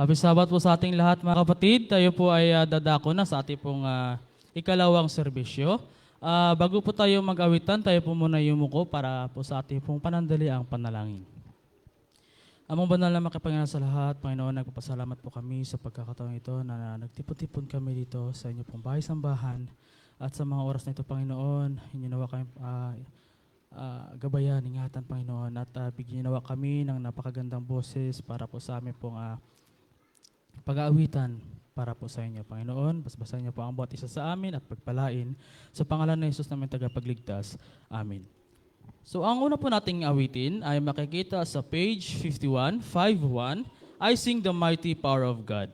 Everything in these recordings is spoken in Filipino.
Happy Sabat po sa ating lahat mga kapatid. Tayo po ay dadako na sa ating pong ikalawang serbisyo. Bago po tayo mag-awitan, tayo po muna yumuko para po sa ating pong panandaliang panalangin. Among banal na makapangyarihan sa lahat, Panginoon, nagpapasalamat po kami sa pagkakataon ito na nagtipon-tipon kami dito sa inyo pong bahay-sambahan. At sa mga oras na ito, Panginoon, inyo nawa kami gabayan, ingatan, Panginoon, at bigyan nawa kami ng napakagandang boses para po sa amin pong pag-aawitan para po sa inyo, Panginoon. Basbasan niyo po ang bawat isa sa amin at pagpalain sa pangalan ng Jesus namin tagapagligtas. Amen. So, ang una po nating awitin ay makikita sa page 51, I Sing the Mighty Power of God.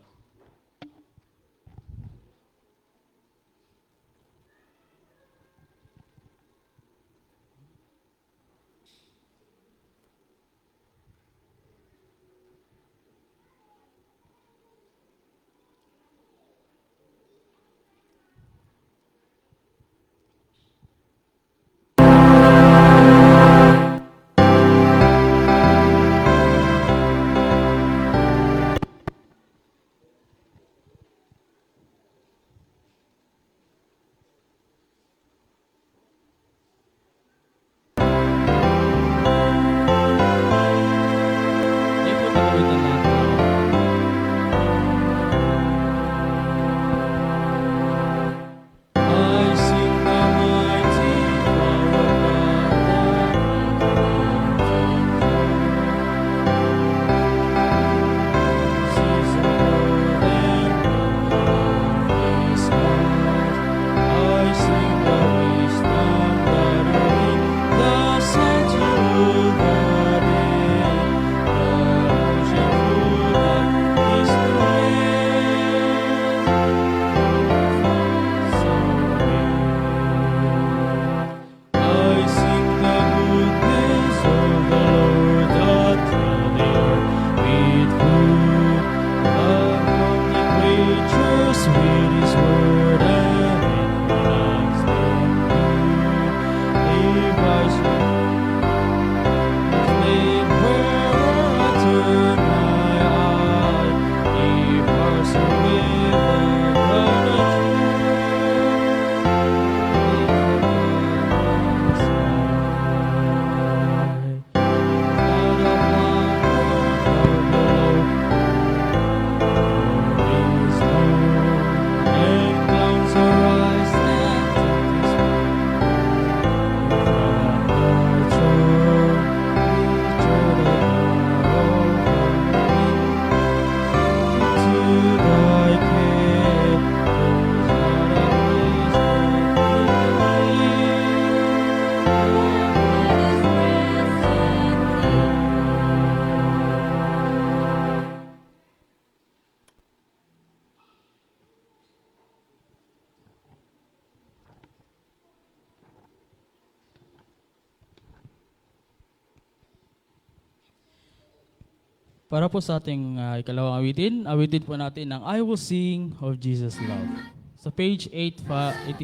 Para po sa ating ikalawang awitin po natin ang I Will Sing of Jesus' Love. Sa page 85.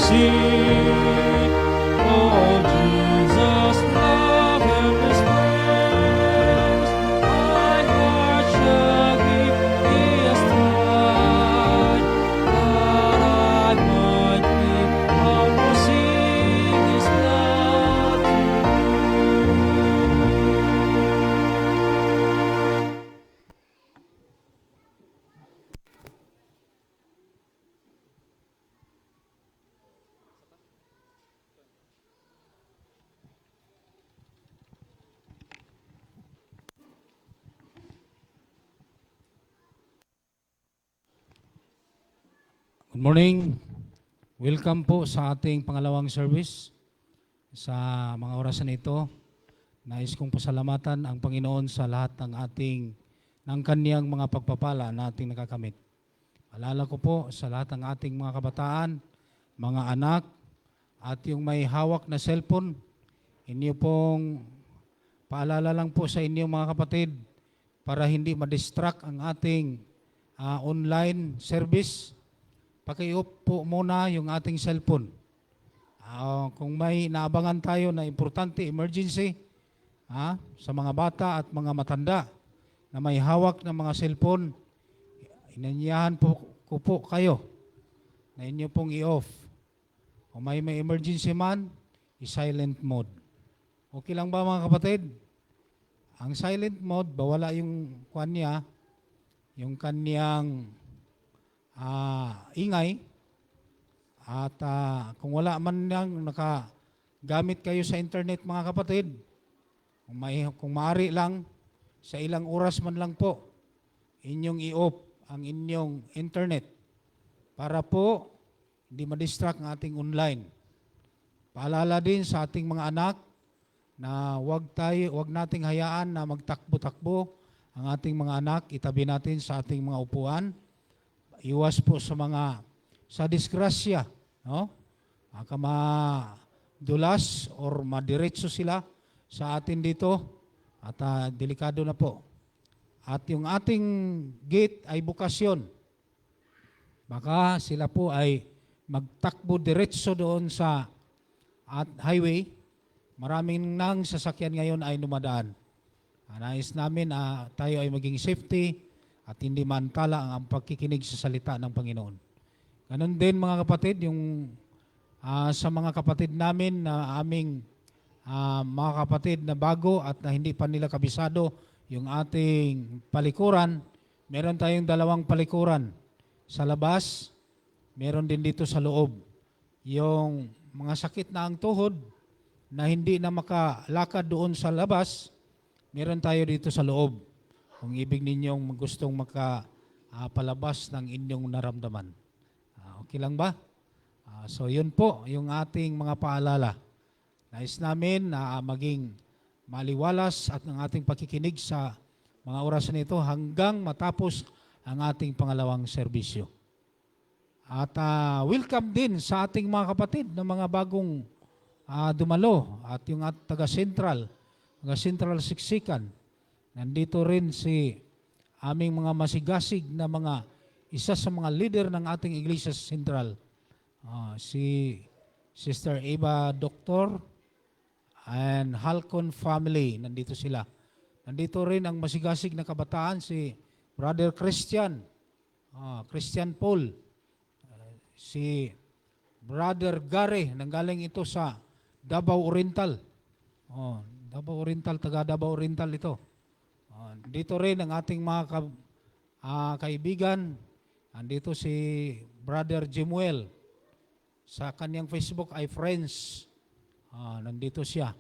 sing. Oh, Jesus, love and His praise. My heart shall give His tide, that I might be humble, sing His love to Good morning. Welcome po sa ating pangalawang service. Sa mga orasan na ito, nais kong pasalamatan ang Panginoon sa lahat ng kaniyang mga pagpapala na ating nakakamit. Alala ko po sa lahat ng ating mga kabataan, mga anak, at yung may hawak na cellphone, inyo pong paalala lang po sa inyo mga kapatid para hindi ma-distract ang ating online service. Paki-off po muna yung ating cellphone. Kung may naabangan tayo na importante, emergency, sa mga bata at mga matanda na may hawak ng mga cellphone, inanyahan ko po kayo na inyo pong i-off. Kung may emergency man, i-silent mode. Okay lang ba mga kapatid? Ang silent mode, bawala yung kanya, yung kanyang ingay, at kung wala man lang nakagamit kayo sa internet mga kapatid, kung maaari lang, sa ilang oras man lang po, inyong i-off ang inyong internet para po hindi ma-distract ang ating online. Paalala din sa ating mga anak na wag nating hayaan na magtakbo-takbo ang ating mga anak, itabi natin sa ating mga upuan. Iwas po sa disgrasya, no? Baka madulas or madiretso sila sa atin dito at delikado na po. At yung ating gate ay bukasyon. Baka sila po ay magtakbo diretso doon sa highway. Maraming nang sasakyan ngayon ay dumadaan. Nais namin tayo ay maging safety at hindi mantala ang pagkikinig sa salita ng Panginoon. Ganon din mga kapatid, yung sa mga kapatid namin na aming mga kapatid na bago at na hindi pa nila kabisado yung ating palikuran, meron tayong 2 palikuran. Sa labas, meron din dito sa loob. Yung mga sakit na ang tuhod na hindi na makalakad doon sa labas, meron tayo dito sa loob. Kung ibig ninyong gustong makapalabas ng inyong naramdaman. Okay lang ba? So yun po yung ating mga paalala. Nais namin na maging maliwalas at ng ating pakikinig sa mga orasan nito hanggang matapos ang ating pangalawang serbisyo. At welcome din sa ating mga kapatid na mga bagong dumalo at yung taga-Central Siksikan. Nandito rin si aming mga masigasig na isa sa mga leader ng ating Iglesia Central. Si Sister Eva Doctor and Halcon family, nandito sila. Nandito rin ang masigasig na kabataan, si Brother Christian Paul, si Brother Gary, nanggaling ito sa Davao Oriental. Davao Oriental, taga Davao Oriental ito. Dito rin ang ating mga kaibigan. Andito si Brother Jemuel. Sa kanyang Facebook ay Friends. Nandito siya.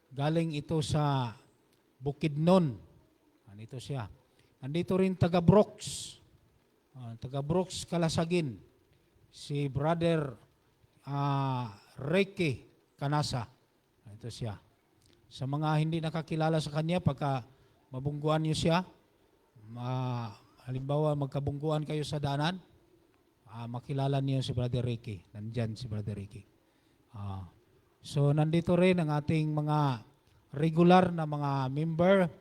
Galing ito sa Bukidnon. Nandito siya. Nandito rin taga Brooks. Taga Brooks, Kalasagin. Si Brother Reiki Kanasa. Nandito siya. Sa mga hindi nakakilala sa kanya, pagka mabungguan niyo siya, halimbawa magkabungguan kayo sa daanan, makilala niyo si Brother Ricky. Nandyan si Brother Ricky. So nandito rin ang ating mga regular na mga member,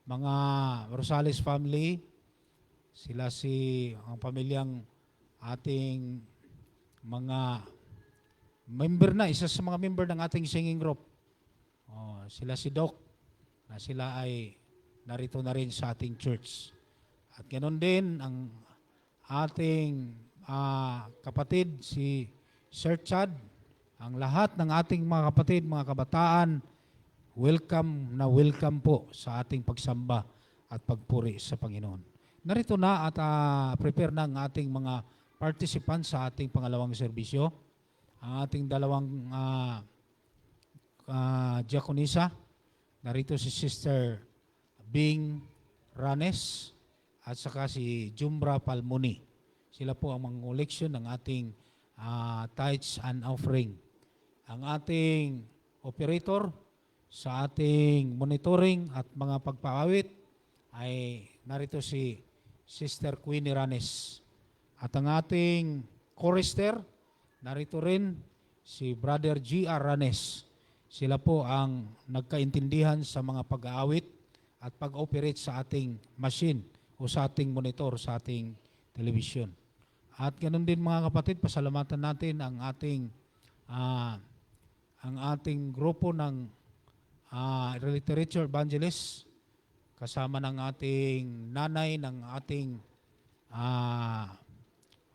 mga Rosales family, sila ang pamilyang ating mga member na, isa sa mga member ng ating singing group. Sila si Doc, na sila ay narito na rin sa ating church. At ganoon din ang ating kapatid, si Sir Chad, ang lahat ng ating mga kapatid, mga kabataan, welcome po sa ating pagsamba at pagpuri sa Panginoon. Narito na at prepare na ang ating mga participants sa ating pangalawang serbisyo. Ang ating dalawang diakonisa, narito si Sister Bing Ranes at saka si Jumbra Palmoni. Sila po ang mga koleksyon ng ating tithes and offering. Ang ating operator sa ating monitoring at mga pagpapawit ay narito si Sister Queenie Ranes. At ang ating chorister, narito rin si Brother G.R. Ranes. Sila po ang nagkaintindihan sa mga pag-aawit at pag-operate sa ating machine o sa ating monitor, sa ating television. At ganoon din mga kapatid, pasalamatan natin ang ating grupo ng literature evangelist kasama ng ating nanay, ng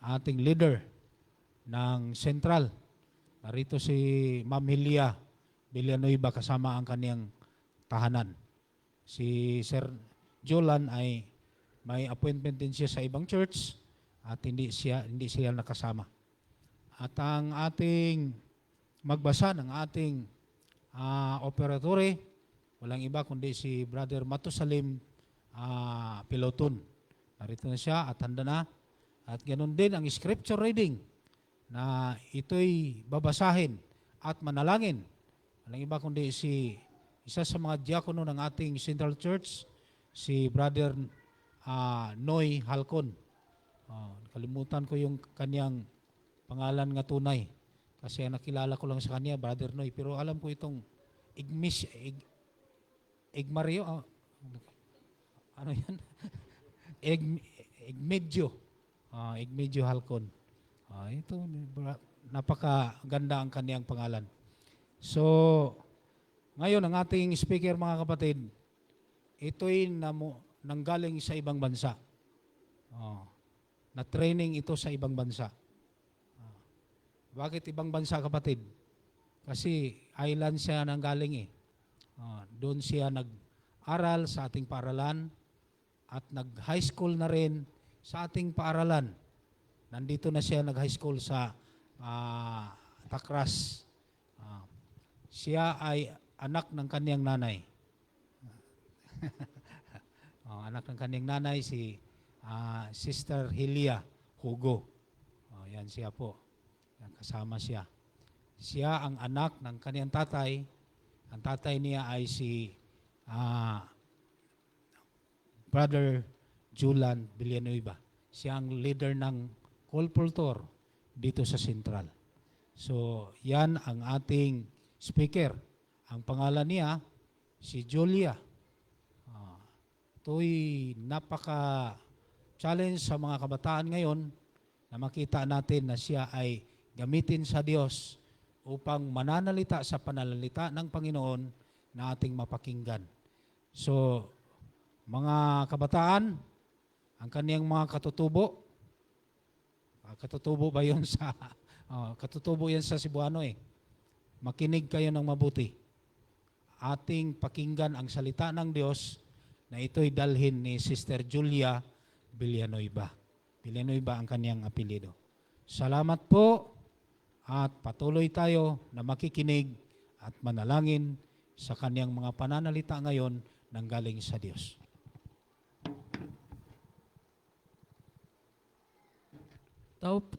ating leader ng Central. Narito si Ma'am Helia Villanueva kasama ang kaniyang tahanan. Si Sir Jolan ay may appointment din siya sa ibang church at hindi siya nakasama. At ang ating magbasa ng ating operatore, walang iba kundi si Brother Matusalim Piloton. Narito na siya at handa na. At ganoon din ang scripture reading na ito'y babasahin at manalangin. Walang iba kundi isa sa mga diakono ng ating Central Church, si Brother Noy Halcon. Kalimutan ko yung kanyang pangalan nga tunay. Kasi nakilala ko lang sa kanya, Brother Noy. Pero alam ko itong Igmario. Ano yan? Igmedyo. Igmedyo Halcon. Ito, napakaganda ang kanyang pangalan. So, ngayon ang ating speaker mga kapatid, ito'y nanggaling sa ibang bansa. Na-training ito sa ibang bansa. Bakit ibang bansa kapatid? Kasi island siya nanggaling eh. Doon siya nag-aral sa ating paaralan at nag-high school na rin sa ating paaralan. Nandito na siya nag-high school sa Takras. Siya ay anak ng kaniyang nanay. Anak ng kaniyang nanay si Sister Helia Hugo. Yan siya po. Yan, kasama siya. Siya ang anak ng kaniyang tatay. Ang tatay niya ay si Brother Julan Villanueva. Siya ang leader ng Colpultor dito sa Central. So, yan ang ating speaker. Ang pangalan niya, si Julia. Ito'y napaka-challenge sa mga kabataan ngayon na makita natin na siya ay gamitin sa Diyos upang mananalita sa pananalita ng Panginoon na ating mapakinggan. So, mga kabataan, ang kaniyang mga katutubo ba yun sa, katutubo yan sa Cebuano eh. Makinig kayo ng mabuti. Ating pakinggan ang salita ng Diyos na ito'y dalhin ni Sister Julia Villanueva. Villanueva ang kaniyang apelyido. Salamat po at patuloy tayo na makikinig at manalangin sa kaniyang mga pananalita ngayon nang galing sa Diyos.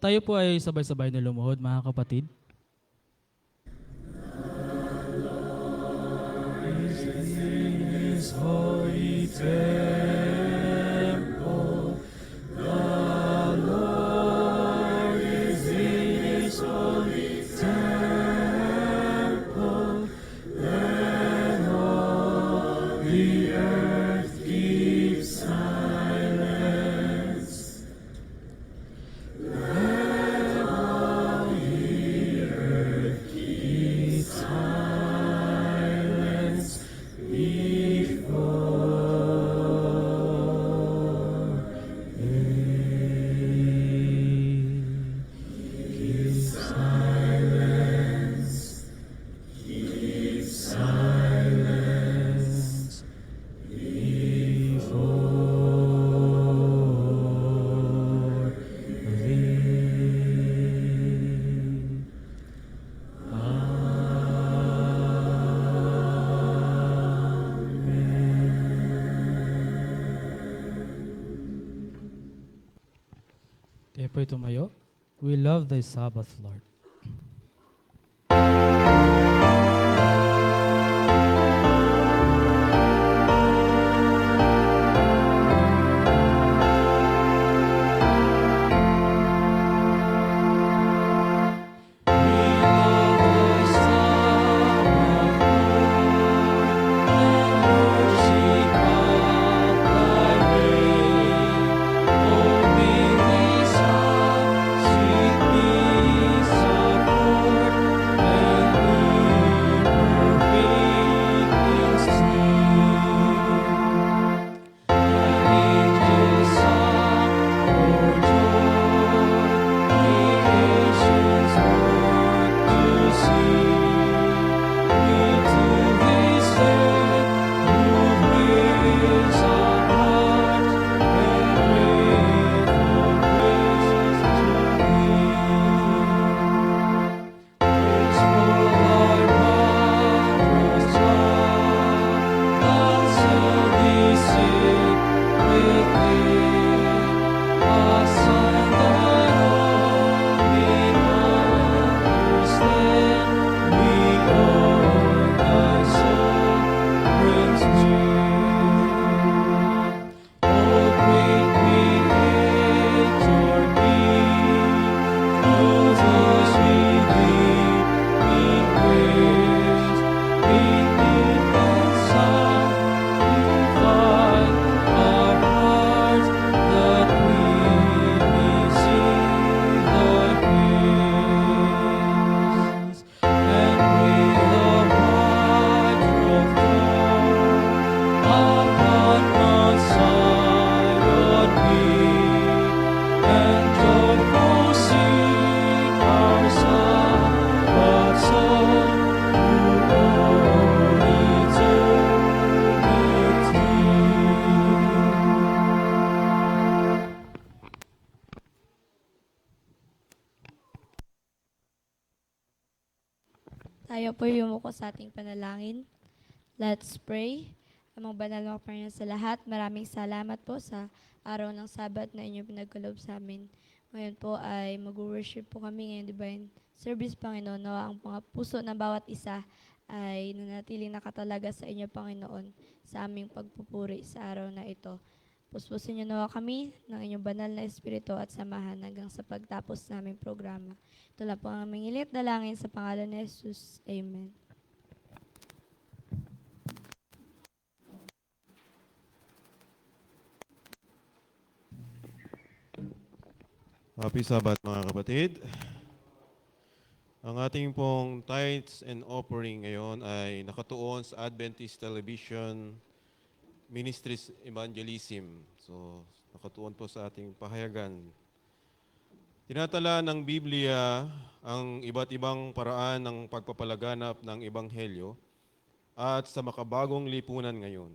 Tayo po ay sabay-sabay na lumuhod mga kapatid. Holy temple, the Lord is in His holy temple. Let all the earth keep silence. Let all tumayo. We love thy Sabbath, Lord. Tayo po yumuko sa ating panalangin. Let's pray. Amang banal na Panginoon sa lahat, maraming salamat po sa araw ng Sabat na inyong pinagkaloob sa amin. Ngayon po ay mag-worship po kami ngayong divine service, Panginoon. Nawa ang mga puso ng bawat isa ay nanatiling nakatalaga sa inyo, Panginoon, sa aming pagpupuri sa araw na ito. Puspusin niyo nawa kami ng inyong banal na Espiritu at samahan hanggang sa pagtapos naming programa. Ito lang po ang aming ilit dalangin sa pangalan ni Jesus. Amen. Happy Sabbath mga kapatid. Ang ating pong tithes and offering ngayon ay nakatuon sa Adventist Television Ministries Evangelism. So, nakatuon po sa ating pahayagan. Tinatala ng Biblia ang iba't ibang paraan ng pagpapalaganap ng Ebanghelyo at sa makabagong lipunan ngayon.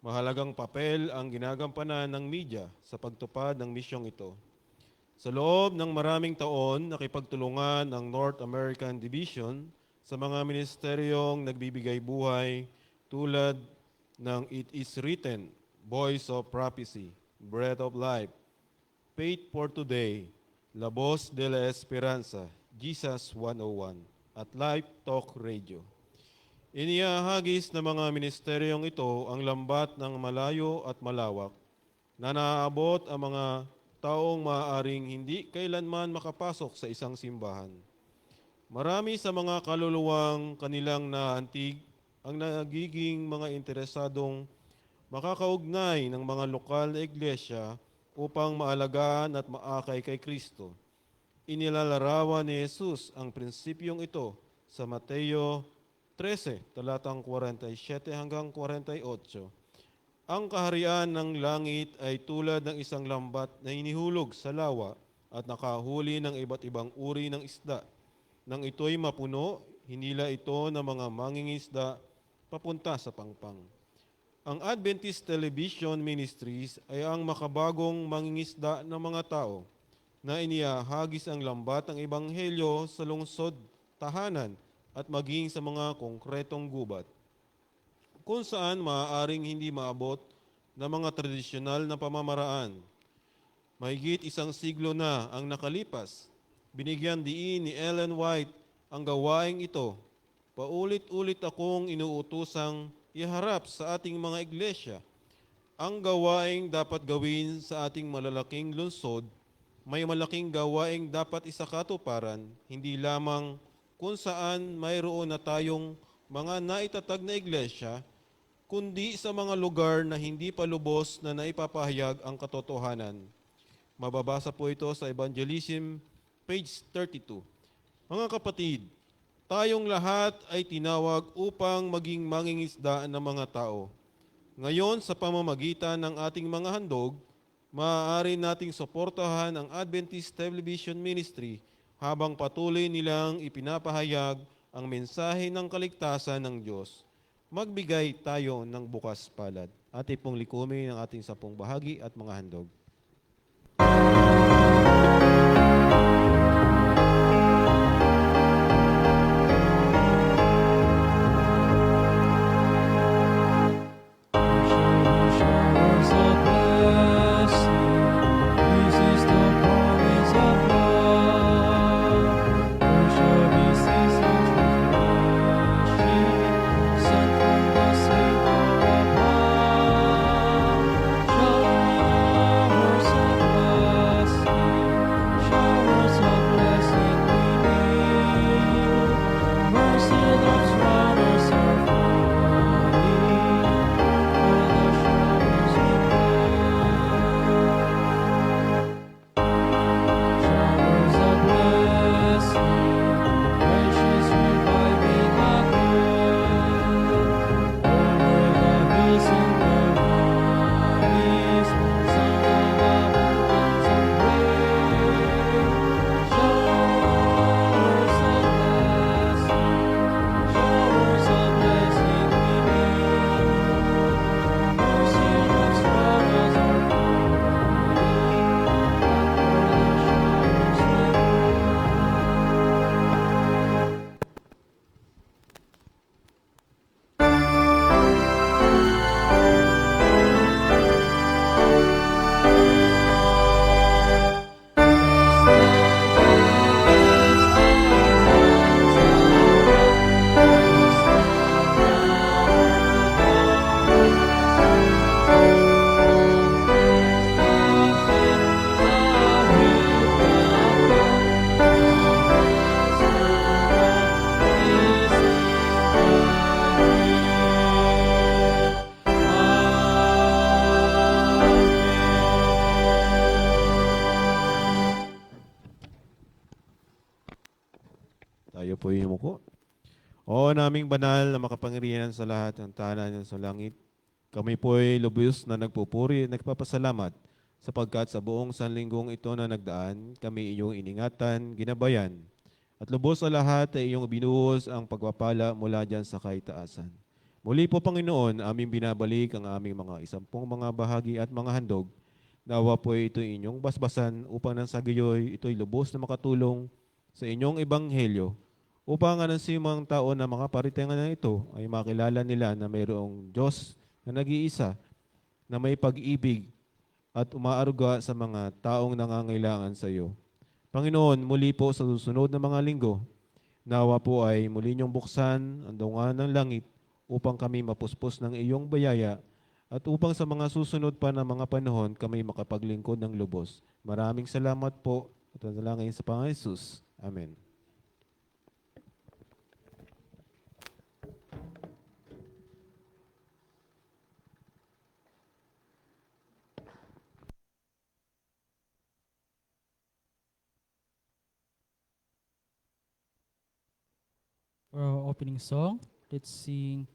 Mahalagang papel ang ginagampanan ng media sa pagtupad ng misyong ito. Sa loob ng maraming taon, nakipagtulungan ang North American Division sa mga ministeryong nagbibigay buhay tulad ng It Is Written, Voice of Prophecy, Breath of Life, Faith for Today, La Voz de la Esperanza, Jesus 101, at Life Talk Radio. Inihahagis ng mga ministeryong ito ang lambat ng malayo at malawak na naaabot ang mga taong maaaring hindi kailanman makapasok sa isang simbahan. Marami sa mga kaluluwang kanilang naantig ang nagiging mga interesadong makakaugnay ng mga lokal na iglesia upang maalagaan at maakay kay Kristo. Inilalarawan ni Jesus ang prinsipyong ito sa Mateo 13, talatang 47 hanggang 48. Ang kaharian ng langit ay tulad ng isang lambat na inihulog sa lawa at nakahuli ng iba't ibang uri ng isda. Nang ito'y mapuno, hinila ito ng mga mangingisda papunta sa pangpang. Ang Adventist Television Ministries ay ang makabagong mangingisda ng mga tao na inihahagis ang lambat ng Ebanghelyo sa lungsod, tahanan at maging sa mga konkretong gubat, kung saan maaaring hindi maabot ng mga tradisyonal na pamamaraan. Mahigit isang siglo na ang nakalipas. Binigyan diin ni Ellen White ang gawaing ito. Paulit-ulit akong inuutusang iharap sa ating mga iglesia ang gawaing dapat gawin sa ating malalaking lungsod. May malaking gawaing dapat isakatuparan, hindi lamang kung saan mayroon na tayong mga naitatag na iglesia, kundi sa mga lugar na hindi pa lubos na naipapahayag ang katotohanan. Mababasa po ito sa Evangelism, page 32. Mga kapatid, tayong lahat ay tinawag upang maging mangingisda ng mga tao. Ngayon, sa pamamagitan ng ating mga handog, maaari nating suportahan ang Adventist Television Ministry habang patuloy nilang ipinapahayag ang mensahe ng kaligtasan ng Diyos. Magbigay tayo ng bukas palad. Ating pong likumin ang ating 10 bahagi at mga handog. Showers of blessing, this is the promise of love. There shall be seasons refreshing, sent from the Savior above. Showers of blessing we need. Mercy loves waters are flowing. Showers of blessing, precious reviving of good. Over the hills and the valleys, sound of abundance of rain. Showers of blessing we need. Mercy loves waters are flowing. Tayo po yumuko. O naming banal na makapangyarihan sa lahat ng tahanan sa langit, kami po ay lubos na nagpupuri at nagpapasalamat sapagkat sa buong sanlinggong ito na nagdaan, kami iyong iningatan, ginabayan, at lubos sa lahat ay iyong binuhos ang pagpapala mula dyan sa kaitaasan. Muli po, Panginoon, aming binabalik ang aming mga 10 mga bahagi at mga handog. Nawa po ito inyong basbasan upang nang sa gayoy ito'y lubos na makatulong sa inyong ebanghelyo upang ang simang tao na makaparitingan na ito ay makilala nila na mayroong Diyos na nag-iisa, na may pag-ibig at umaaruga sa mga taong nangangailangan sa iyo. Panginoon, muli po sa susunod na mga linggo, nawa po ay muli niyong buksan ang dungan ng langit upang kami mapuspos ng iyong bayaya at upang sa mga susunod pa na mga panahon kami makapaglingkod ng lubos. Maraming salamat po at dalangin sa Panginoon Jesus. Amen. For our opening song, let's sing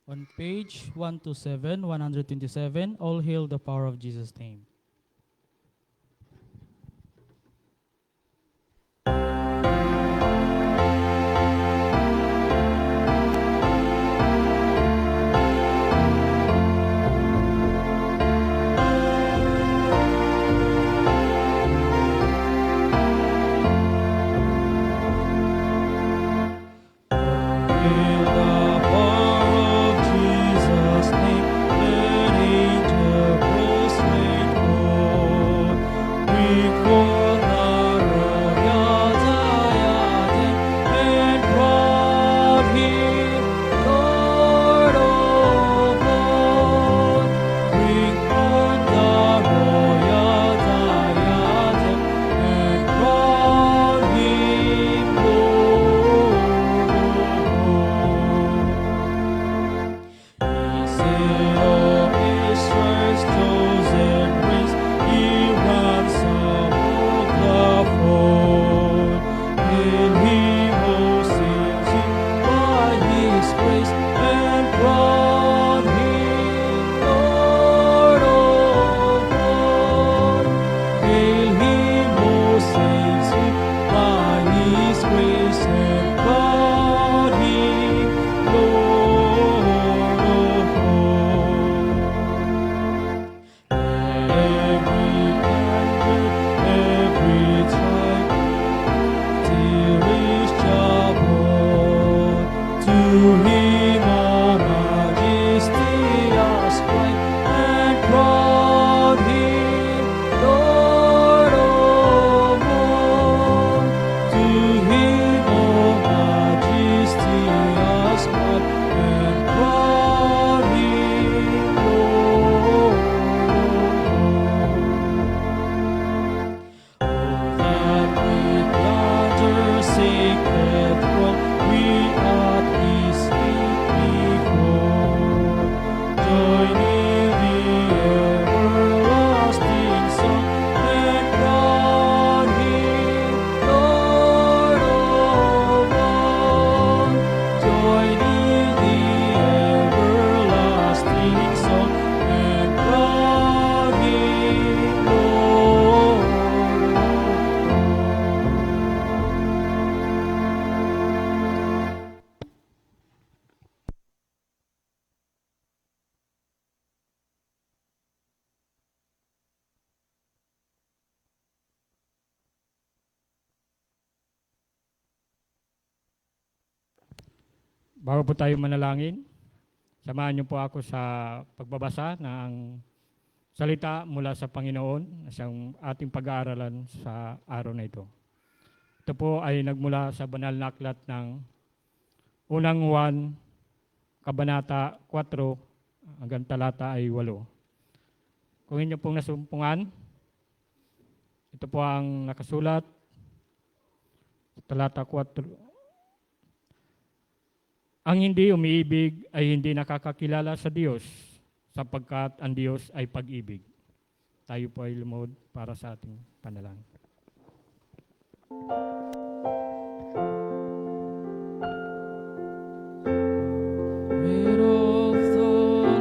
on page 127, 127, All Hail the Power of Jesus' Name. Hail the power of Jesus' name, let angels prostrate sacred throne, we at His feet before, joining the everlasting song, and crown Him Lord of all, joining the everlasting song, and crown Him Lord. Bago po tayo manalangin, samahan niyo po ako sa pagbabasa ng salita mula sa Panginoon na siyang ating pag-aaralan sa araw na ito. Ito po ay nagmula sa banal na aklat ng unang Juan, Kabanata 4 hanggang talata ay 8. Kung inyo pong nasumpungan, ito po ang nakasulat, talata 4. Ang hindi umiibig ay hindi nakakakilala sa Diyos, sapagkat ang Diyos ay pag-ibig. Tayo po ay lumuhod para sa ating panalangin. Spirit of the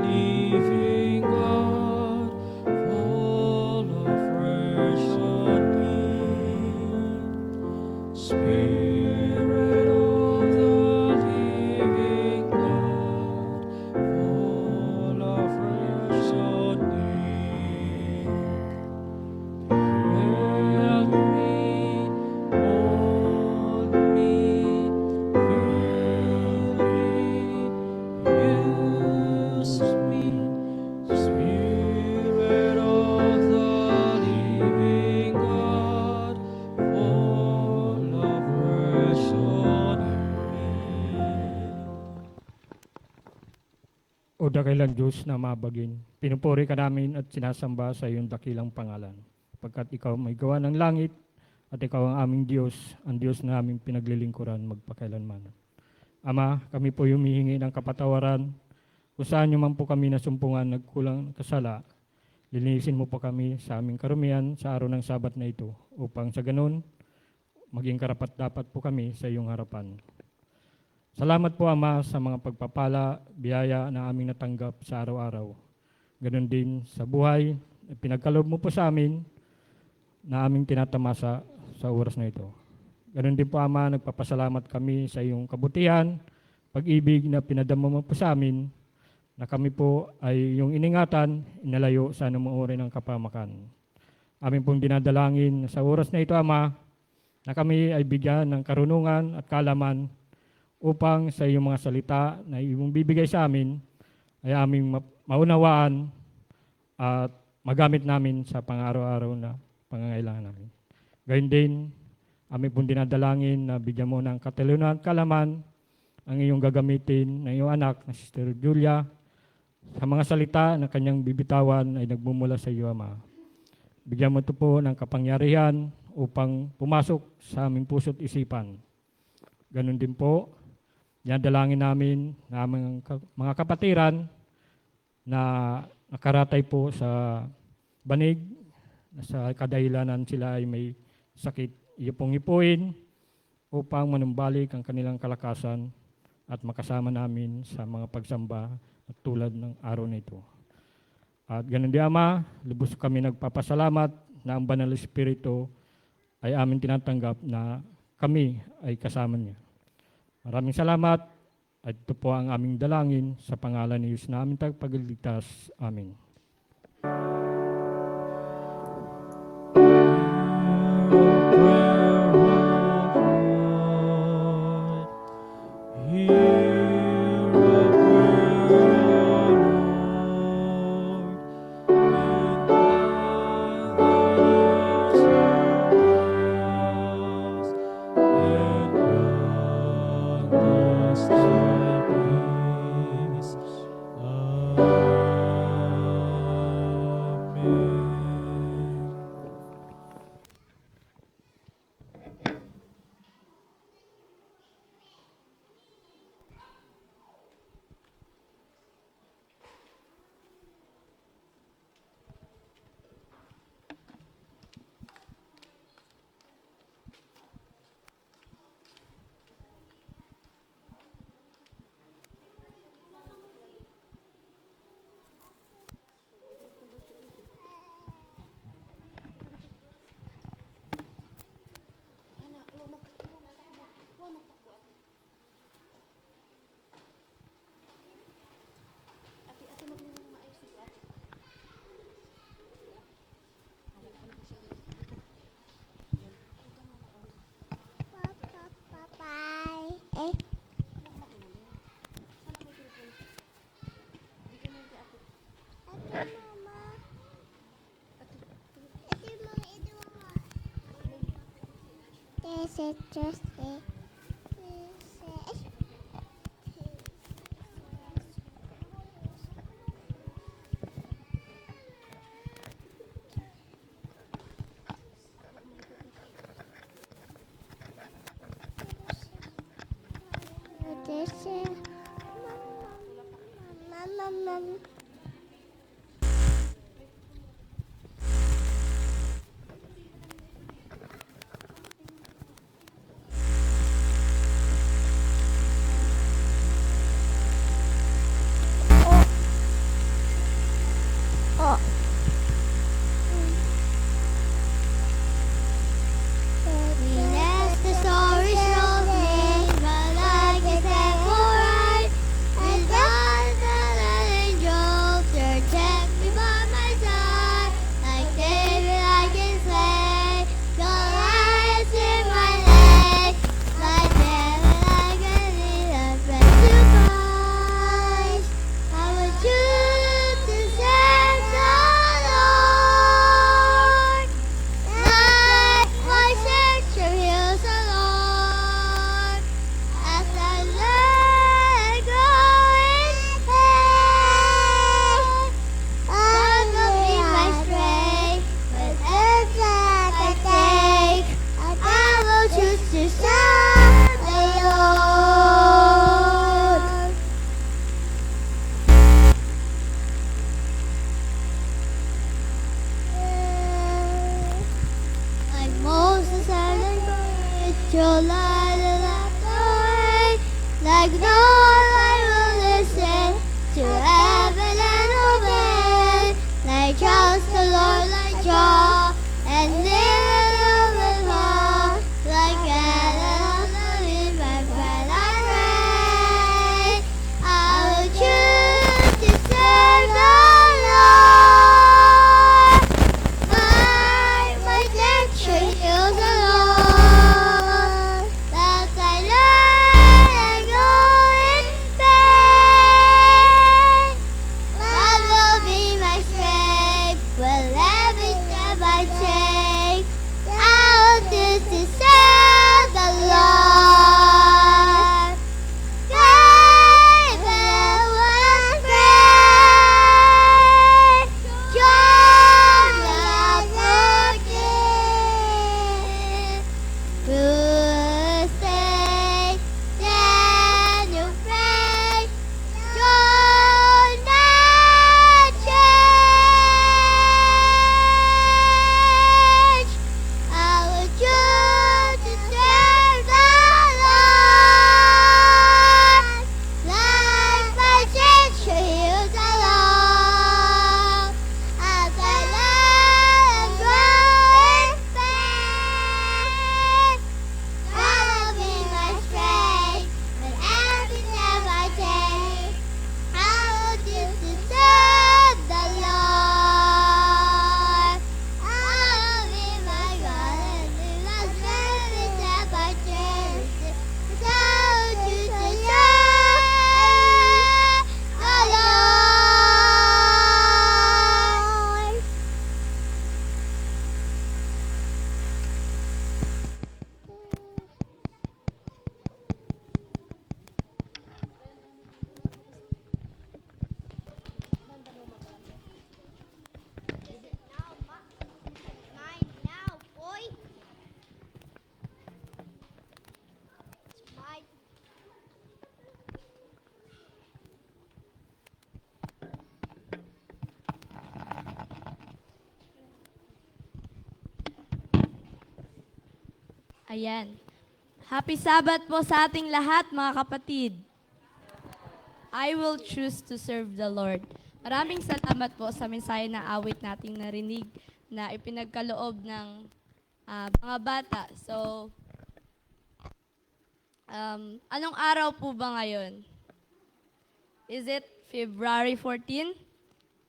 living God, fall afresh on me. Spirit of the living God, fall afresh on me. Fill me, hold me, fill me, use me, Spirit of the living God, fall afresh on me. O dakilang Diyos na mabagin, pinupuri ka namin at sinasamba sa iyong dakilang pangalan. Pagkat ikaw may gawa ng langit at ikaw ang aming Diyos, ang Diyos na aming pinaglilingkuran magpakailanman. Ama, kami po humihingi ng kapatawaran. Kung saan nyo man po kami nasumpungan nagkulang kasala, linisin mo po kami sa aming karumian sa araw ng Sabat na ito, upang sa ganun, maging karapat-dapat po kami sa iyong harapan. Salamat po, Ama, sa mga pagpapala, biyaya na aming natanggap sa araw-araw. Ganon din sa buhay na pinagkaloob mo po sa amin na aming tinatamasa sa oras na ito. Ganon din po, Ama, nagpapasalamat kami sa iyong kabutihan, pag-ibig na pinadama mo po sa amin, na kami po ay iyong iningatan, inalayo sa anumang uri ng kapamakan. Amin pong dinadalangin sa oras na ito, Ama, na kami ay bigyan ng karunungan at kaalaman upang sa iyong mga salita na iyong bibigay sa amin ay aming maunawaan at magamit namin sa pang-araw-araw na pangangailangan namin. Gayun din, amin pong dinadalangin na bigyan mo ng katalunan at kaalaman ang iyong gagamitin ng iyong anak na Sister Julia sa mga salita na kanyang bibitawan ay nagmumula sa iyo, Ama. Bigyan mo ito po ng kapangyarihan upang pumasok sa aming puso't isipan. Ganon din po, dinadalangin namin na mga kapatiran na nakaratay po sa banig, na sa kadahilanan sila ay may sakit. Iyo pong ipuin upang manumbalik ang kanilang kalakasan at makasama namin sa mga pagsamba at tulad ng araw na ito. At ganun di, Ama, lubos kami nagpapasalamat na ang Banal Espiritu ay amin tinatanggap na kami ay kasama niya. Maraming salamat at ito po ang aming dalangin sa pangalan ni Diyos na aming tagapagligtas. Amen. This is Tuesday. This is Mama. Oh. We let the story show me, but like I said, alright. And God, an angel, protect me by my side. Like David, I can say, your eyes in my leg. Like David, I can lead a friend to Christ. I would choose to serve the Lord. Like my Savior heals the Lord. As I let go in faith, God will be my strength. Whatever I take, I will choose to serve the Lord. Like Moses and the courage, your light and light the way. Like Noah, I will listen to heaven and obey. Like trust the Lord, like Jah, and live in love with heart. Like Adam, in my friend, I pray. I will choose to serve the Lord. My nature heals the Lord. As I learn and go in faith, God will be my strength. With every step I take, I will choose to serve the Lord. Great and wonderful, joy without forget. Through state and your faith, joy not change. I will choose to serve the Lord. Like my Savior heals the Lord. As I learn and grow in faith, God will be my strength. With every step I take, I will choose to serve the Lord. I will be my God and be my strength. Every step I take, I will choose to serve the Lord. Mine now, boy. It's mine. Ayan. Happy Sabbath po sa ating lahat, mga kapatid. I will choose to serve the Lord. Maraming salamat po sa mensahe na awit nating narinig na ipinagkaloob ng mga bata. So, anong araw po ba ngayon? Is it February 14?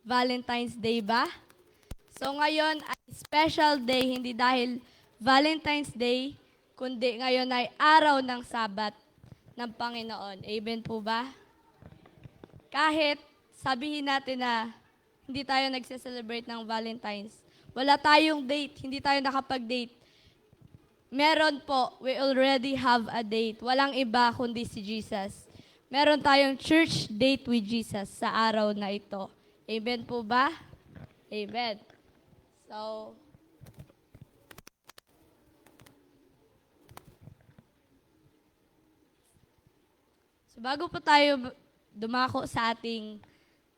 Valentine's Day ba? So ngayon ay special day, hindi dahil Valentine's Day, kundi ngayon ay araw ng Sabat ng Panginoon. Amen po ba? Kahit sabihin natin na hindi tayo nagse-celebrate ng Valentine's, wala tayong date, hindi tayo nakapag-date, meron po, we already have a date. Walang iba kundi si Jesus. Meron tayong church date with Jesus sa araw na ito. Amen po ba? Amen. So bago po tayo dumako sa ating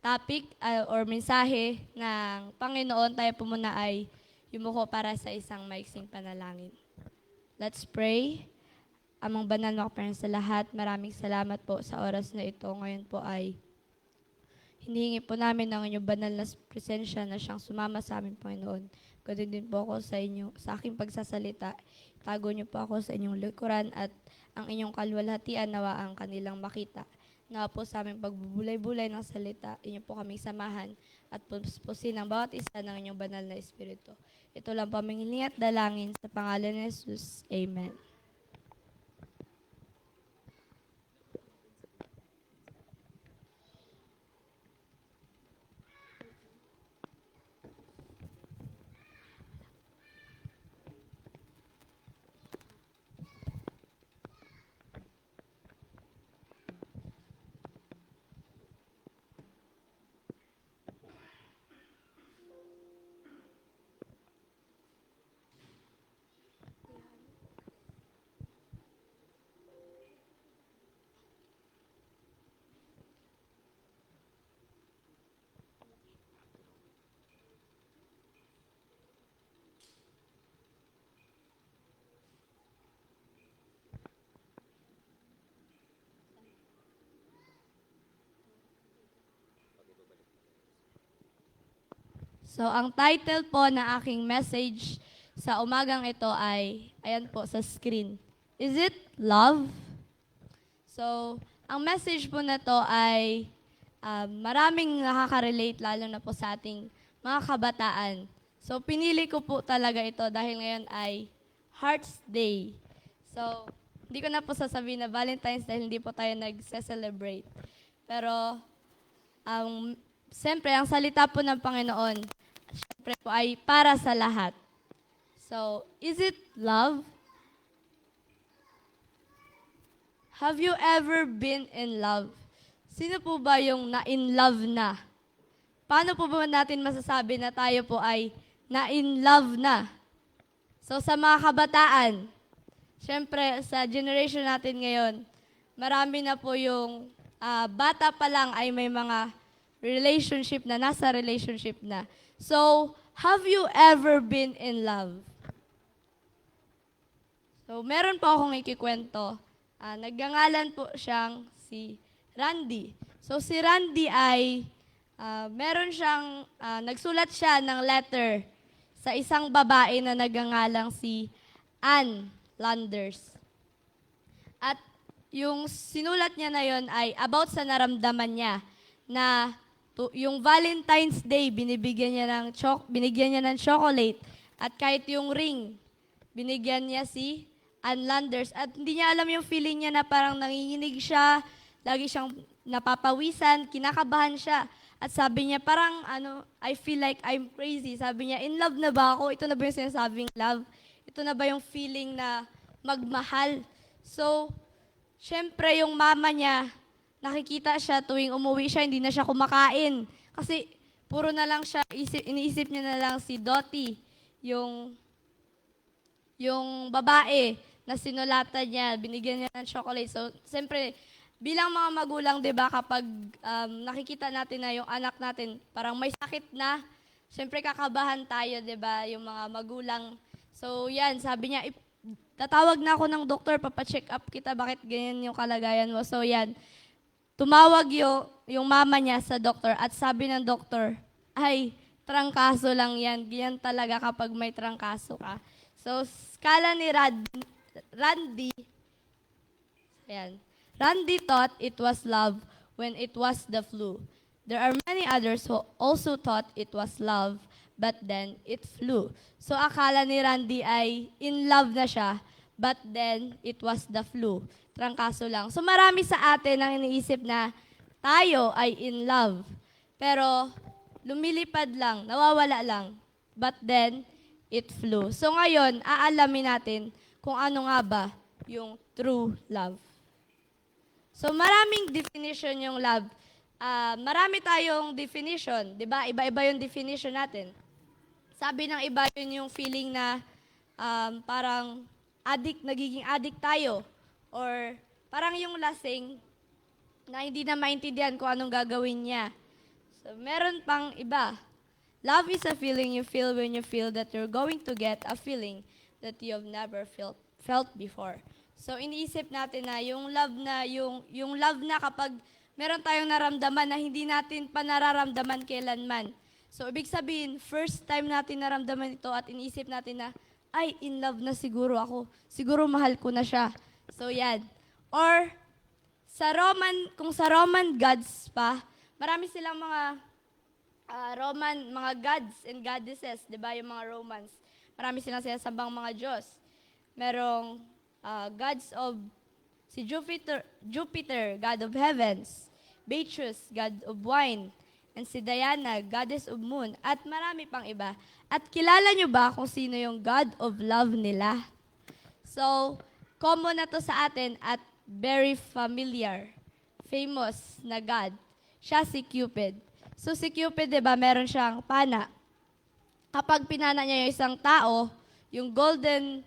topic or mensahe ng Panginoon, tayo po muna ay yumuko para sa isang maiksing panalangin. Let's pray. Amang banal na kaparan sa lahat, maraming salamat po sa oras na ito. Ngayon po ay hinihingi po namin ang inyong banal na presensya na siyang sumama sa amin, Panginoon. Ganoon din po ako sa inyo, sa aking pagsasalita. Tago niyo po ako sa inyong likuran at ang inyong kalwalhatian nawa ang kanilang makita. Nawa po sa aming pagbubulay-bulay ng salita, inyo po kaming samahan at puspusin ang bawat isa ng inyong banal na Espiritu. Ito lang po aming hiling at dalangin sa pangalan ni Jesus. Amen. So, ang title po na aking message sa umagang ito ay, ayan po sa screen. Is it love? So, ang message po na to ay maraming nakaka-relate lalo na po sa ating mga kabataan. So, pinili ko po talaga ito dahil ngayon ay Heart's Day. So, hindi ko na po sasabihin na Valentine's dahil hindi po tayo nag-celebrate. Pero, siyempre, ang salita po ng Panginoon, siyempre po ay para sa lahat. So, is it love? Have you ever been in love? Sino po ba yung na-in love na? Paano po ba natin masasabi na tayo po ay na-in love na? So, sa mga kabataan, siyempre, sa generation natin ngayon, marami na po yung bata pa lang ay may mga relationship na, nasa relationship na. So, have you ever been in love? So, meron po akong ikikwento. Nagngangalan po siyang si Randy. So, si Randy ay, meron siyang, nagsulat siya ng letter sa isang babae na nagngangalang si Ann Landers. At yung sinulat niya na yon ay about sa naramdaman niya na yung Valentine's Day, binigyan niya ng chocolate. At kahit yung ring, binigyan niya si Ann Landers. At hindi niya alam yung feeling niya na parang nanginginig siya, lagi siyang napapawisan, kinakabahan siya. At sabi niya, parang, I feel like I'm crazy. Sabi niya, in love na ba ako? Ito na ba yung sinasabing love? Ito na ba yung feeling na magmahal? So, syempre, yung mama niya, nakikita siya tuwing umuwi siya, hindi na siya kumakain. Kasi puro na lang siya, iniisip niya na lang si Dottie, yung babae na sinulatan niya, binigyan niya ng chocolate. So, siyempre, bilang mga magulang, di ba, kapag nakikita natin na yung anak natin, parang may sakit na, siyempre kakabahan tayo, di ba, yung mga magulang. So, yan, sabi niya, tatawag na ako ng doktor, papacheck up kita, bakit ganyan yung kalagayan mo. So, yan. Tumawag yung mama niya sa doktor at sabi ng doktor, ay, trangkaso lang yan. Ganyan talaga kapag may trangkaso ka. So, skala ni Randy, ayan, Randy thought it was love when it was the flu. There are many others who also thought it was love, but then it flew. So, akala ni Randy ay in love na siya, but then it was the flu. Trangkaso lang. So marami sa atin ang iniisip na tayo ay in love. Pero lumilipad lang, nawawala lang. But then, it flew. So ngayon, aalamin natin kung ano nga ba yung true love. So maraming definition yung love. Marami tayong definition, 'di ba? Iba-iba yung definition natin. Sabi ng iba yun yung feeling na parang nagiging addict tayo. Or parang yung lasing na hindi na maintindihan kung anong gagawin niya. So meron pang iba. Love is a feeling you feel when you feel that you're going to get a feeling that you have never felt before. So iniisip natin na yung love na kapag meron tayong naramdaman na hindi natin pa nararamdaman kailanman. So ibig sabihin, first time natin naramdaman ito at iniisip natin na, ay, in love na siguro ako. Siguro mahal ko na siya. So yan. Or kung sa Roman gods pa, marami silang mga mga gods and goddesses, 'di ba? Yung mga Romans. Marami silang sinasambang mga Diyos. Merong gods of si Jupiter, God of heavens, Beatrice, God of wine, and si Diana, Goddess of moon, at marami pang iba. At kilala nyo ba kung sino yung God of love nila? So, common na to sa atin at very familiar, famous na God. Siya si Cupid. So si Cupid, di ba, meron siyang pana. Kapag pinana niya yung isang tao, yung golden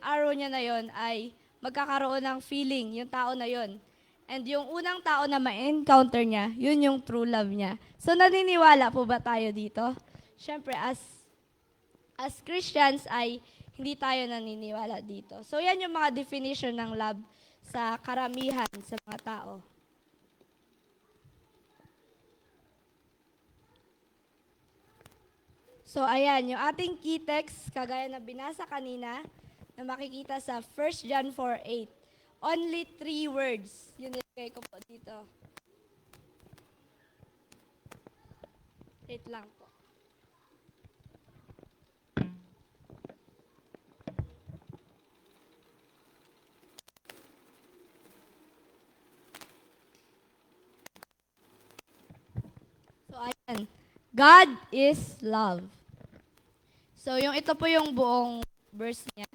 arrow niya na yon ay magkakaroon ng feeling, yung tao na yon. And yung unang tao na ma-encounter niya, yun yung true love niya. So naniniwala po ba tayo dito? Siyempre, as Christians ay hindi tayo naniniwala dito. So yan yung mga definition ng love sa karamihan sa mga tao. So ayan, yung ating key text, kagaya na binasa kanina, na makikita sa 1 John 4:8. Only 3 words. Yun nilagay ko po dito. Wait lang po. So ayan, God is love. So yung ito po yung buong verse niya.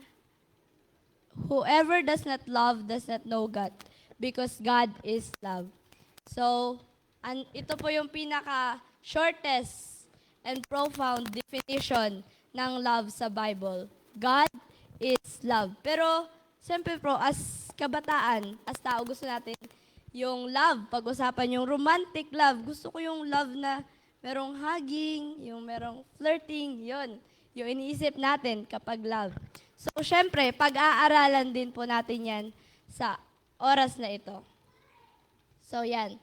Whoever does not love does not know God, because God is love. So, ito po yung pinaka-shortest and profound definition ng love sa Bible. God is love. Pero, siyempre po, as kabataan, as tao, gusto natin yung love. Pag-usapan yung romantic love. Gusto ko yung love na merong hugging, yung merong flirting, yun. Yung iniisip natin kapag love. So, syempre, pag-aaralan din po natin yan sa oras na ito. So, yan.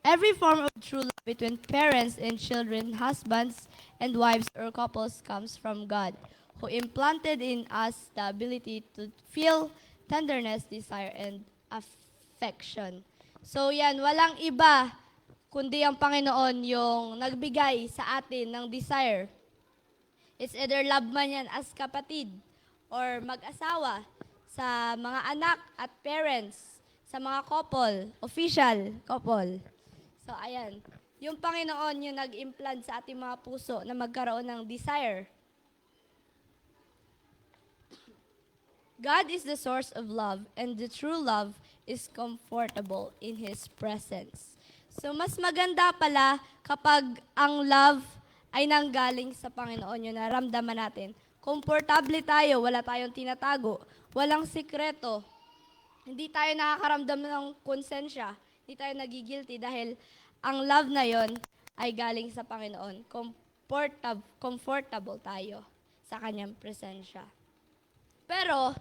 Every form of true love between parents and children, husbands and wives or couples comes from God, who implanted in us the ability to feel tenderness, desire, and affection. So, yan. Walang iba kundi ang Panginoon yung nagbigay sa atin ng desire. It's either love man yan as kapatid or mag-asawa, sa mga anak at parents, sa mga couple, official couple. So, ayan. Yung Panginoon yung nag-implant sa ating mga puso na magkaroon ng desire. God is the source of love, and the true love is comfortable in His presence. So, mas maganda pala kapag ang love ay nanggaling sa Panginoon, yung naramdaman natin. Komportable tayo, wala tayong tinatago, walang sikreto. Hindi tayo nakakaramdam ng konsensya, hindi tayo nagigilty dahil ang love na yon ay galing sa Panginoon. Comfortable tayo sa Kanyang presensya. Pero,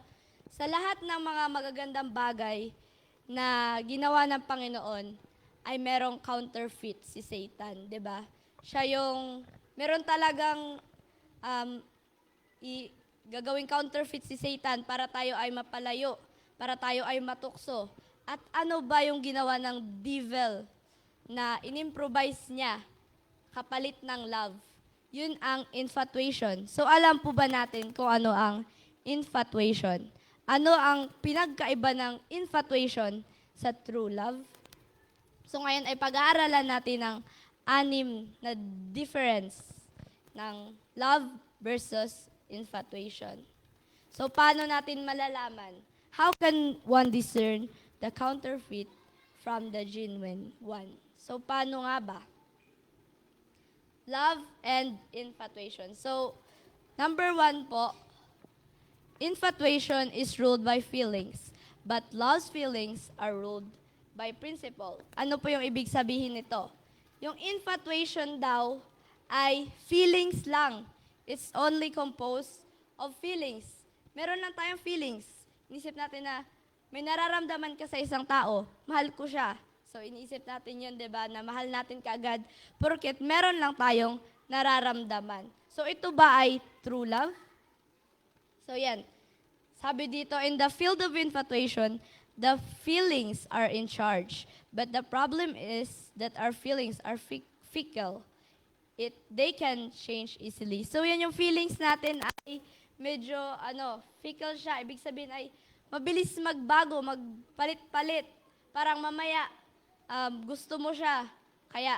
sa lahat ng mga magagandang bagay na ginawa ng Panginoon, ay merong counterfeit si Satan, 'di ba? Siya yung meron talagang gagawing counterfeit si Satan para tayo ay mapalayo, para tayo ay matukso. At ano ba yung ginawa ng devil na inimprovise niya kapalit ng love? Yun ang infatuation. So alam po ba natin kung ano ang infatuation? Ano ang pinagkaiba ng infatuation sa true love? So ngayon ay pag-aaralan natin ang 6 na difference ng love versus infatuation. So, paano natin malalaman? How can one discern the counterfeit from the genuine one? So, paano nga ba? Love and infatuation. So, number 1 po, infatuation is ruled by feelings, but love's feelings are ruled by principle. Ano po yung ibig sabihin nito? Yung infatuation daw ay feelings lang. It's only composed of feelings. Meron lang tayong feelings. Inisip natin na may nararamdaman ka sa isang tao, mahal ko siya. So, iniisip natin yun, di ba, na mahal natin kaagad, porket meron lang tayong nararamdaman. So, ito ba ay true love? So, yan. Sabi dito, in the field of infatuation, the feelings are in charge. But the problem is that our feelings are fickle. They can change easily. So, yan yung feelings natin ay medyo, fickle siya. Ibig sabihin ay mabilis magbago, magpalit-palit. Parang mamaya, gusto mo siya, kaya,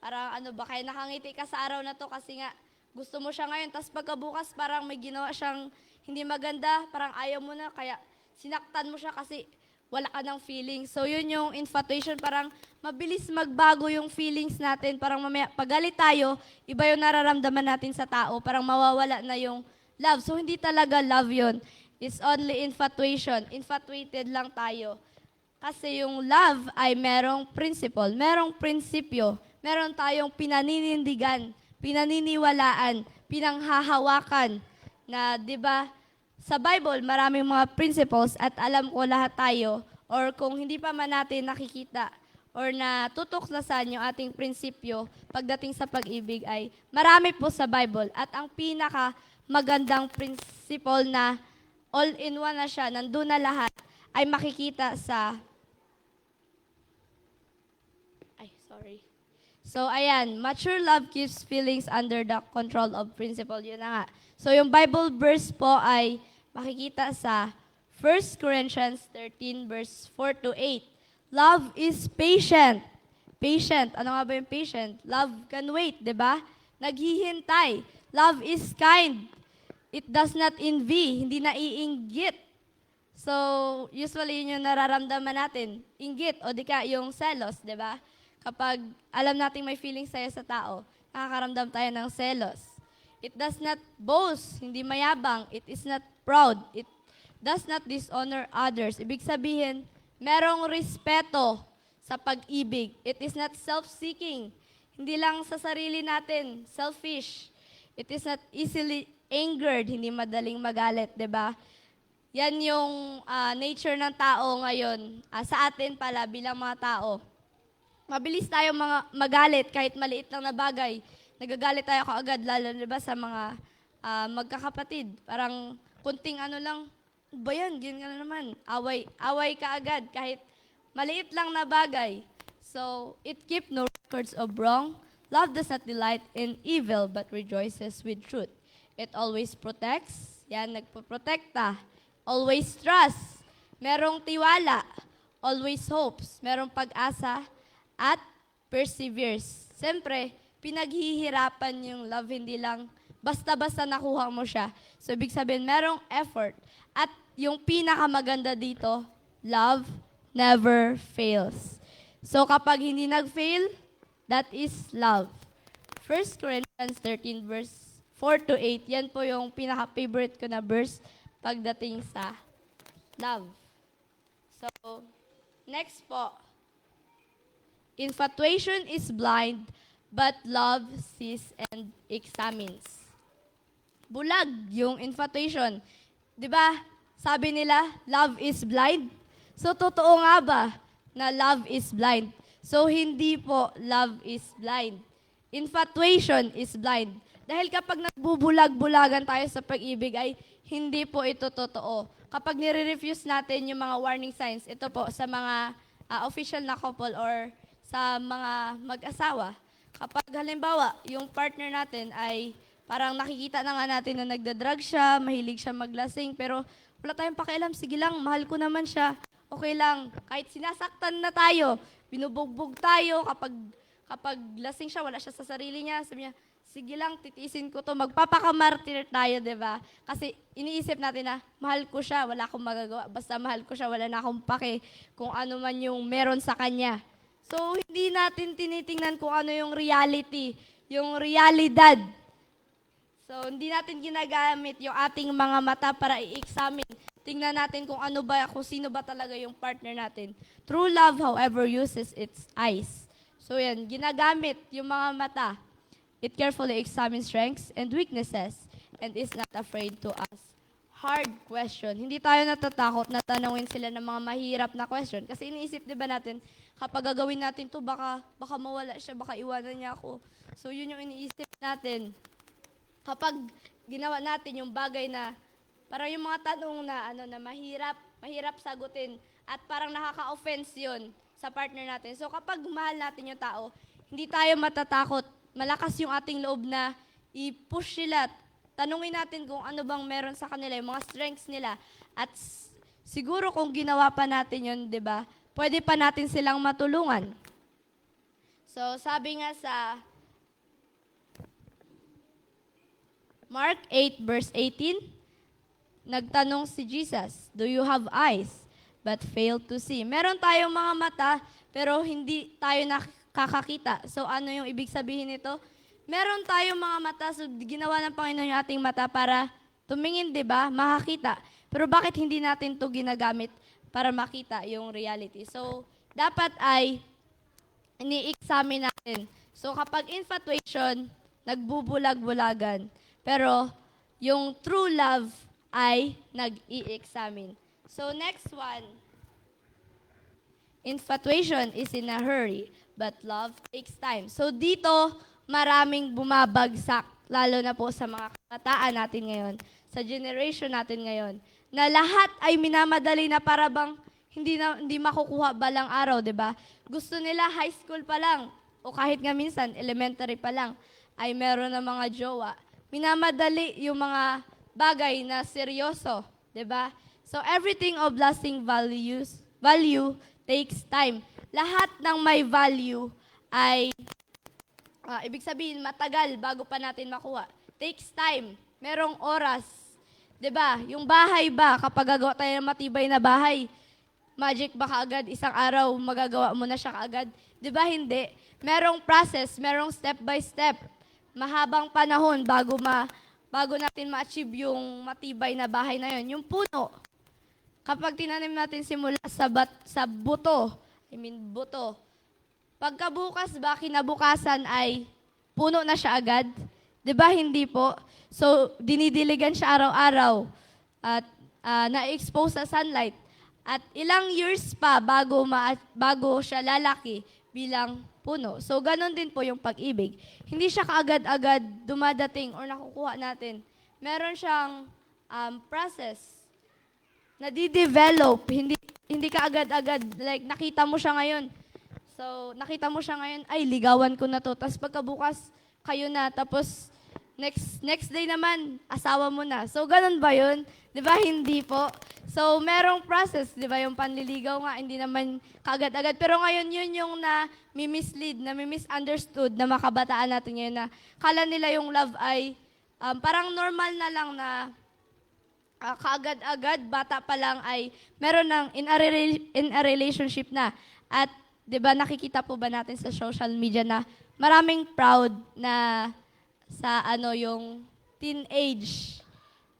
parang kaya nakangiti ka sa araw na to kasi nga, gusto mo siya ngayon, tapos pagkabukas, parang may ginawa siyang hindi maganda, parang ayaw mo na, kaya sinaktan mo siya kasi wala ka ng feelings. So, yun yung infatuation, parang mabilis magbago yung feelings natin, parang mamaya, pag galit tayo, iba yung nararamdaman natin sa tao, parang mawawala na yung love. So, hindi talaga love yun. It's only infatuation. Infatuated lang tayo. Kasi yung love ay merong principle, merong prinsipyo, meron tayong pinaninindigan, pinaniniwalaan, pinanghahawakan na, di ba, sa Bible, maraming mga principles at alam ko lahat tayo or kung hindi pa man natin nakikita or natutuklasan yung ating prinsipyo pagdating sa pag-ibig ay marami po sa Bible. At ang pinaka magandang principle na all-in-one na siya, nandun na lahat, ay makikita sa... So, ayan, mature love keeps feelings under the control of principle. Yun na nga. So, yung Bible verse po ay makikita sa 1 Corinthians 13 verse 4 to 8. Love is patient. Patient. Ano nga ba yung patient? Love can wait, di ba? Naghihintay. Love is kind. It does not envy. Hindi naiinggit. So, usually yun yung nararamdaman natin. Inggit o di ka yung selos, di ba? Kapag alam nating may feelings tayo sa tao, nakakaramdam tayo ng selos. It does not boast, hindi mayabang. It is not proud. It does not dishonor others. Ibig sabihin, merong respeto sa pag-ibig. It is not self-seeking. Hindi lang sa sarili natin, selfish. It is not easily angered, hindi madaling magalit, di ba? Yan yung nature ng tao ngayon. Sa atin pala, bilang mga tao. Mabilis tayo magalit kahit maliit lang na bagay. Nagagalit tayo kaagad, lalo na ba sa mga magkakapatid. Parang kunting lang, ba yan, ganyan na naman. Away ka agad kahit maliit lang na bagay. So, it keep no records of wrong. Love does not delight in evil but rejoices with truth. It always protects. Yan, nagpoprotekta. Always trust. Merong tiwala. Always hopes. Merong pag-asa at perseveres. Siyempre, pinaghihirapan yung love, hindi lang basta-basta nakuha mo siya. So, ibig sabihin, merong effort. At yung pinakamaganda dito, love never fails. So, kapag hindi nag-fail, that is love. 1 Corinthians 13 verse 4 to 8, yan po yung pinaka-favorite ko na verse pagdating sa love. So, next po. Infatuation is blind, but love sees and examines. Bulag yung infatuation. Di ba? Sabi nila, love is blind. So, totoo nga ba na love is blind? So, hindi po love is blind. Infatuation is blind. Dahil kapag nagbubulag-bulagan tayo sa pag-ibig ay hindi po ito totoo. Kapag nire-refuse natin yung mga warning signs, ito po sa mga official na couple or sa mga mag-asawa. Kapag halimbawa, yung partner natin ay parang nakikita na nga natin na nagda-drug siya, mahilig siya maglasing, pero wala tayong pakialam, sige lang, mahal ko naman siya, okay lang. Kahit sinasaktan na tayo, binubugbog tayo, kapag lasing siya, wala siya sa sarili niya, sabi niya, sige lang, titiisin ko to, magpapakamartir tayo, di ba? Kasi iniisip natin na, mahal ko siya, wala akong magagawa. Basta mahal ko siya, wala na akong pake kung ano man yung meron sa kanya. So, hindi natin tinitingnan kung ano yung reality, yung realidad. So, hindi natin ginagamit yung ating mga mata para i-examine. Tingnan natin kung ano ba, kung sino ba talaga yung partner natin. True love, however, uses its eyes. So, yan, ginagamit yung mga mata. It carefully examines strengths and weaknesses and is not afraid to ask hard question. Hindi tayo natatakot na tanungin sila ng mga mahirap na question. Kasi iniisip, di ba natin, kapag gagawin natin to baka mawala siya, baka iwanan niya ako. So, yun yung iniisip natin. Kapag ginawa natin yung bagay na parang yung mga tanong na na mahirap sagutin at parang nakaka-offense yun sa partner natin. So kapag mahal natin yung tao, hindi tayo matatakot. Malakas yung ating loob na i-push sila. Tanungin natin kung ano bang meron sa kanila, yung mga strengths nila. At siguro kung ginawa pa natin yun, di ba, pwede pa natin silang matulungan. So sabi nga sa Mark 8 verse 18, nagtanong si Jesus, "Do you have eyes but fail to see?" Meron tayong mga mata pero hindi tayo nakakakita. So ano yung ibig sabihin nito? Meron tayong mga mata, so ginawa ng Panginoon yung ating mata para tumingin, 'di ba? Makakita. Pero bakit hindi natin 'to ginagamit para makita yung reality? So dapat ay ini-examine natin. So kapag infatuation, nagbubulag-bulagan. Pero yung true love ay nag-i-examine. So next one, infatuation is in a hurry, but love takes time. So dito, maraming bumabagsak, lalo na po sa mga kabataan natin ngayon, sa generation natin ngayon, na lahat ay minamadali na para bang hindi makukuha balang araw, 'di ba? Gusto nila high school pa lang o kahit nga minsan elementary pa lang ay meron na mga jowa. Minamadali yung mga bagay na seryoso, 'di ba? So everything of lasting value takes time. Lahat ng may value ay ibig sabihin matagal bago pa natin makuha. Takes time. Merong oras. 'Di ba? Yung bahay ba, kapag gagawa tayo ng matibay na bahay, magic ba kaagad isang araw magagawa mo na siya kaagad? 'Di ba hindi? Merong process, merong step by step. Mahabang panahon bago natin ma-achieve yung matibay na bahay na yon. Yung puno, kapag tinanim natin simula sa buto, buto, pagkabukas ba, kinabukasan ay puno na siya agad? 'Di ba hindi po? So, dinidiligan siya araw-araw at na-expose sa sunlight. At ilang years pa bago siya lalaki bilang puno. So, ganun din po yung pag-ibig. Hindi siya kaagad-agad dumadating or nakukuha natin. Meron siyang process na di-develop. Hindi ka agad-agad. Like, nakita mo siya ngayon. So, nakita mo siya ngayon, ay, ligawan ko na to. Tapos pagkabukas, kayo na. Tapos, next day naman, asawa mo na. So, ganun ba yun? Di ba? Hindi po. So, merong process. Di ba? Yung panliligaw nga, hindi naman kaagad-agad. Pero ngayon, yun yung na-mislead, na-misunderstood na makabataan natin ngayon na kala nila yung love ay parang normal na lang na kaagad-agad, bata pa lang ay meron ng in a relationship na. At, di ba, nakikita po ba natin sa social media na maraming proud na sa yung teenage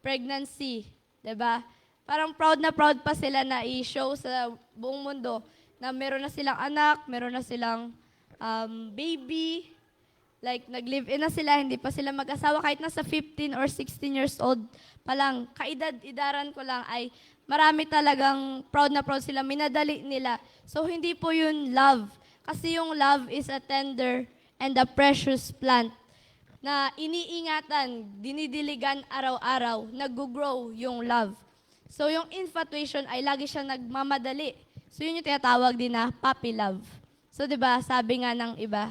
pregnancy, 'di ba? Parang proud na proud pa sila na i-show sa buong mundo na meron na silang anak, meron na silang baby, like nag-live-in na sila, hindi pa sila mag-asawa kahit nasa 15 or 16 years old pa lang. Kaedad-idaran ko lang ay marami talagang proud na proud sila, minadali nila. So hindi po yun love. Kasi yung love is a tender and a precious plant na iniingatan, dinidiligan araw-araw, nag-grow yung love. So yung infatuation ay lagi siya nagmamadali. So yun yung tinatawag din na puppy love. So 'di ba, sabi nga ng iba,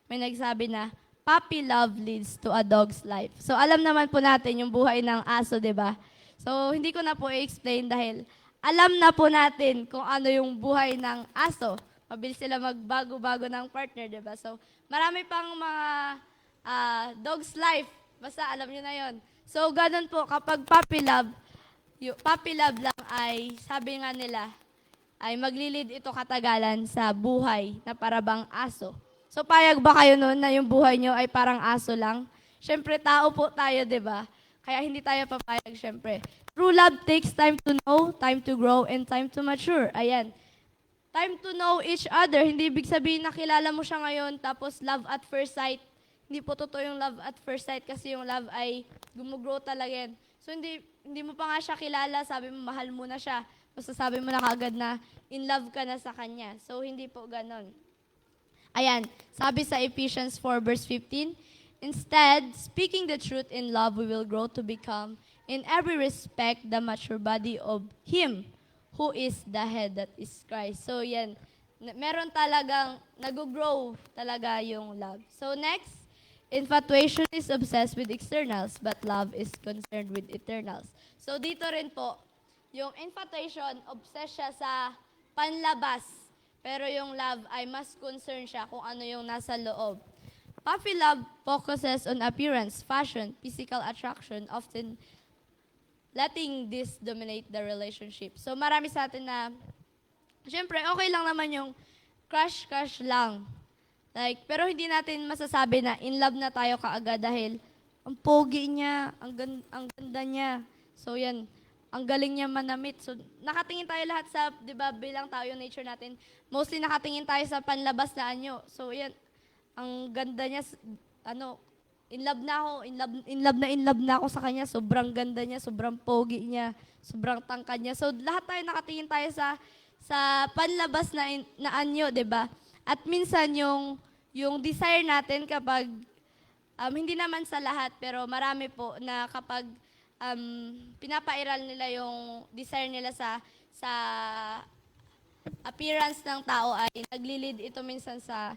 may nagsabi na puppy love leads to a dog's life. So alam naman po natin yung buhay ng aso, 'di ba? So hindi ko na po i-explain dahil alam na po natin kung ano yung buhay ng aso. Mabilis sila magbago-bago ng partner, 'di ba? So marami pang mga dog's life. Basta alam nyo na yon. So, ganun po, kapag puppy love, yung puppy love lang ay, sabi nga nila, ay maglilid ito katagalan sa buhay na parabang aso. So, payag ba kayo noon na yung buhay nyo ay parang aso lang? Siyempre, tao po tayo, di ba? Kaya hindi tayo papayag, siyempre. True love takes time to know, time to grow, and time to mature. Ayan. Time to know each other. Hindi ibig sabihin na kilala mo siya ngayon, tapos love at first sight. Hindi po totoo yung love at first sight kasi yung love ay gumugrow talaga yan. So, hindi mo pa nga siya kilala, sabi mo, mahal mo na siya. Basta sabi mo na kagad na in love ka na sa kanya. So, hindi po ganon. Ayan, sabi sa Ephesians 4 verse 15, instead, speaking the truth in love, we will grow to become, in every respect, the mature body of Him who is the head, that is Christ. So, yan. Meron talagang, nag-grow talaga yung love. So, next, infatuation is obsessed with externals, but love is concerned with eternals. So, dito rin po, yung infatuation, obsessed siya sa panlabas. Pero yung love ay mas concerned siya kung ano yung nasa loob. Puppy love focuses on appearance, fashion, physical attraction, often letting this dominate the relationship. So marami sa atin na, syempre, okay lang naman yung crush lang. Like, pero hindi natin masasabi na in love na tayo kaagad dahil ang pogi niya, ang ganda niya. So yan, ang galing niya manamit. So nakatingin tayo lahat sa, di ba, bilang tao yung nature natin, mostly nakatingin tayo sa panlabas na anyo. So yan, ang ganda niya, in love na ako, in love na ako sa kanya. Sobrang ganda niya, sobrang pogi niya, sobrang tangkad niya. So lahat tayo nakatingin tayo sa panlabas na anyo, 'di ba? At minsan yung desire natin kapag hindi naman sa lahat pero marami po na kapag pinapairal nila yung desire nila sa appearance ng tao ay naglilid ito minsan sa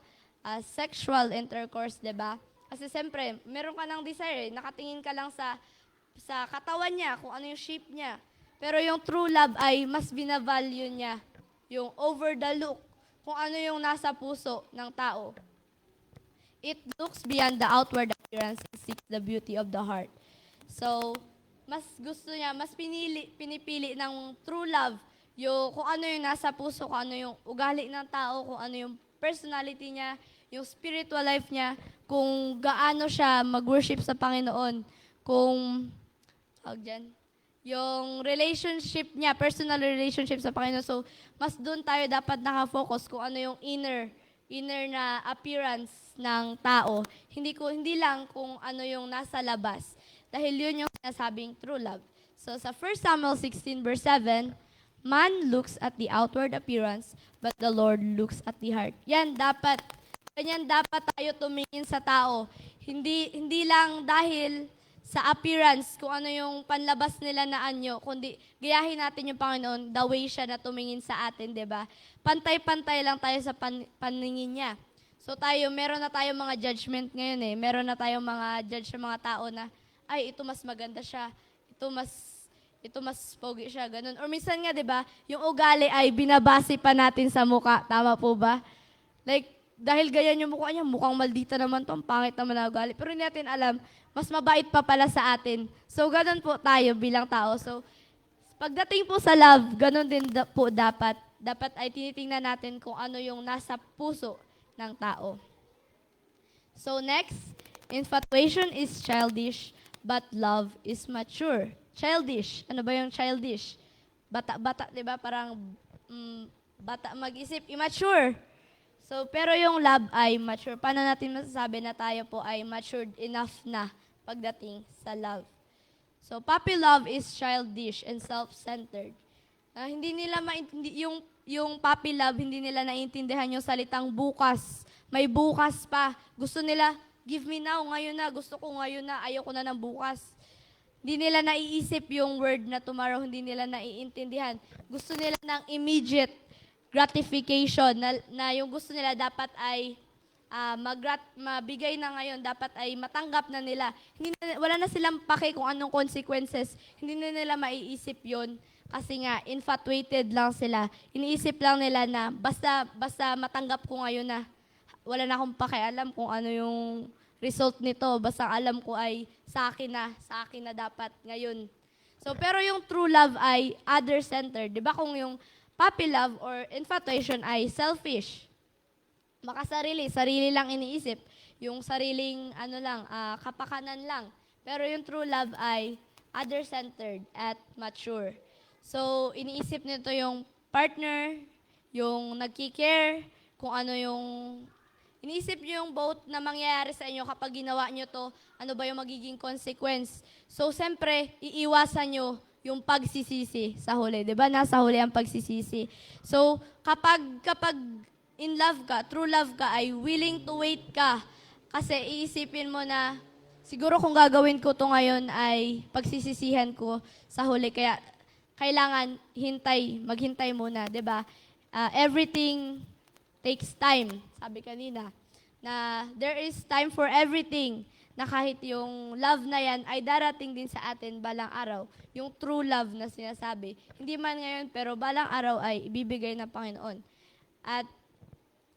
sexual intercourse, 'di ba? Kasi siyempre, meron ka ng desire, nakatingin ka lang sa katawan niya, kung ano yung shape niya. Pero yung true love ay mas binavalue niya yung over the look, kung ano yung nasa puso ng tao. It looks beyond the outward appearance and seeks the beauty of the heart. So, mas gusto niya, mas pinipili ng true love yung kung ano yung nasa puso, kung ano yung ugali ng tao, kung ano yung personality niya, yung spiritual life niya, kung gaano siya mag-worship sa Panginoon, kung, yung relationship niya, personal relationship sa Panginoon. So, mas doon tayo dapat nakafocus kung ano yung inner na appearance ng tao. Hindi lang kung ano yung nasa labas. Dahil yun yung sinasabing true love. So, sa 1 Samuel 16 verse 7, man looks at the outward appearance, but the Lord looks at the heart. Ganyan dapat tayo tumingin sa tao. Hindi lang dahil sa appearance, kung ano yung panlabas nila na anyo, kundi gayahin natin yung Panginoon, the way siya na tumingin sa atin, 'di ba? Pantay-pantay lang tayo sa paningin niya. So meron na tayong mga judgment ngayon eh. Meron na tayong mga judge sa mga tao na, ay, ito mas maganda siya. Ito mas pogi siya, ganun. Or minsan nga, 'di ba, yung ugali ay binabase pa natin sa muka. Tama po ba? Like, dahil ganyan yung mukha niya, mukhang maldita naman to, ang pangit naman na ugali. Pero hindi natin alam, mas mabait pa pala sa atin. So, ganun po tayo bilang tao. So, pagdating po sa love, ganun din po dapat. Dapat ay tinitingnan natin kung ano yung nasa puso ng tao. So, next, infatuation is childish, but love is mature. Childish. Ano ba yung childish? Bata, di ba? Parang bata mag-isip. Immature. So, pero yung love ay mature. Paano natin masasabi na tayo po ay matured enough na pagdating sa love? So, puppy love is childish and self-centered. Hindi nila yung puppy love, hindi nila naiintindihan yung salitang bukas. May bukas pa. Gusto nila, give me now, ngayon na. Gusto ko ngayon na, ayoko na ng bukas. Hindi nila naiisip yung word na tomorrow, hindi nila naiintindihan. Gusto nila ng immediate gratification na yung gusto nila dapat ay mabigay na ngayon, dapat ay matanggap na nila. Wala na silang pake kung anong consequences. Hindi na nila maiisip yon kasi nga infatuated lang sila. Iniisip lang nila na basta matanggap ko ngayon na. Wala na akong pakialam kung ano yung result nito. Basta alam ko ay sa akin na dapat ngayon. So, pero yung true love ay other-centered. Di ba kung yung puppy love or infatuation ay selfish? Makasarili, sarili lang iniisip. Yung sariling kapakanan lang. Pero yung true love ay other-centered at mature. So, iniisip nito yung partner, yung nagki-care, kung ano yung iniisip nyo yung both na mangyayari sa inyo kapag ginawa nyo to, ano ba yung magiging consequence. So, siyempre, iiwasan nyo yung pagsisisi sa huli. Diba? Nasa huli ang pagsisisi. So, kapag in love ka, true love ka, ay willing to wait ka. Kasi iisipin mo na, siguro kung gagawin ko to ngayon ay pagsisisihan ko sa huli. Kaya, kailangan maghintay muna. Diba? Everything takes time, sabi kanina, na there is time for everything, na kahit yung love na yan ay darating din sa atin balang araw. Yung true love na sinasabi. Hindi man ngayon, pero balang araw ay ibibigay ng Panginoon. At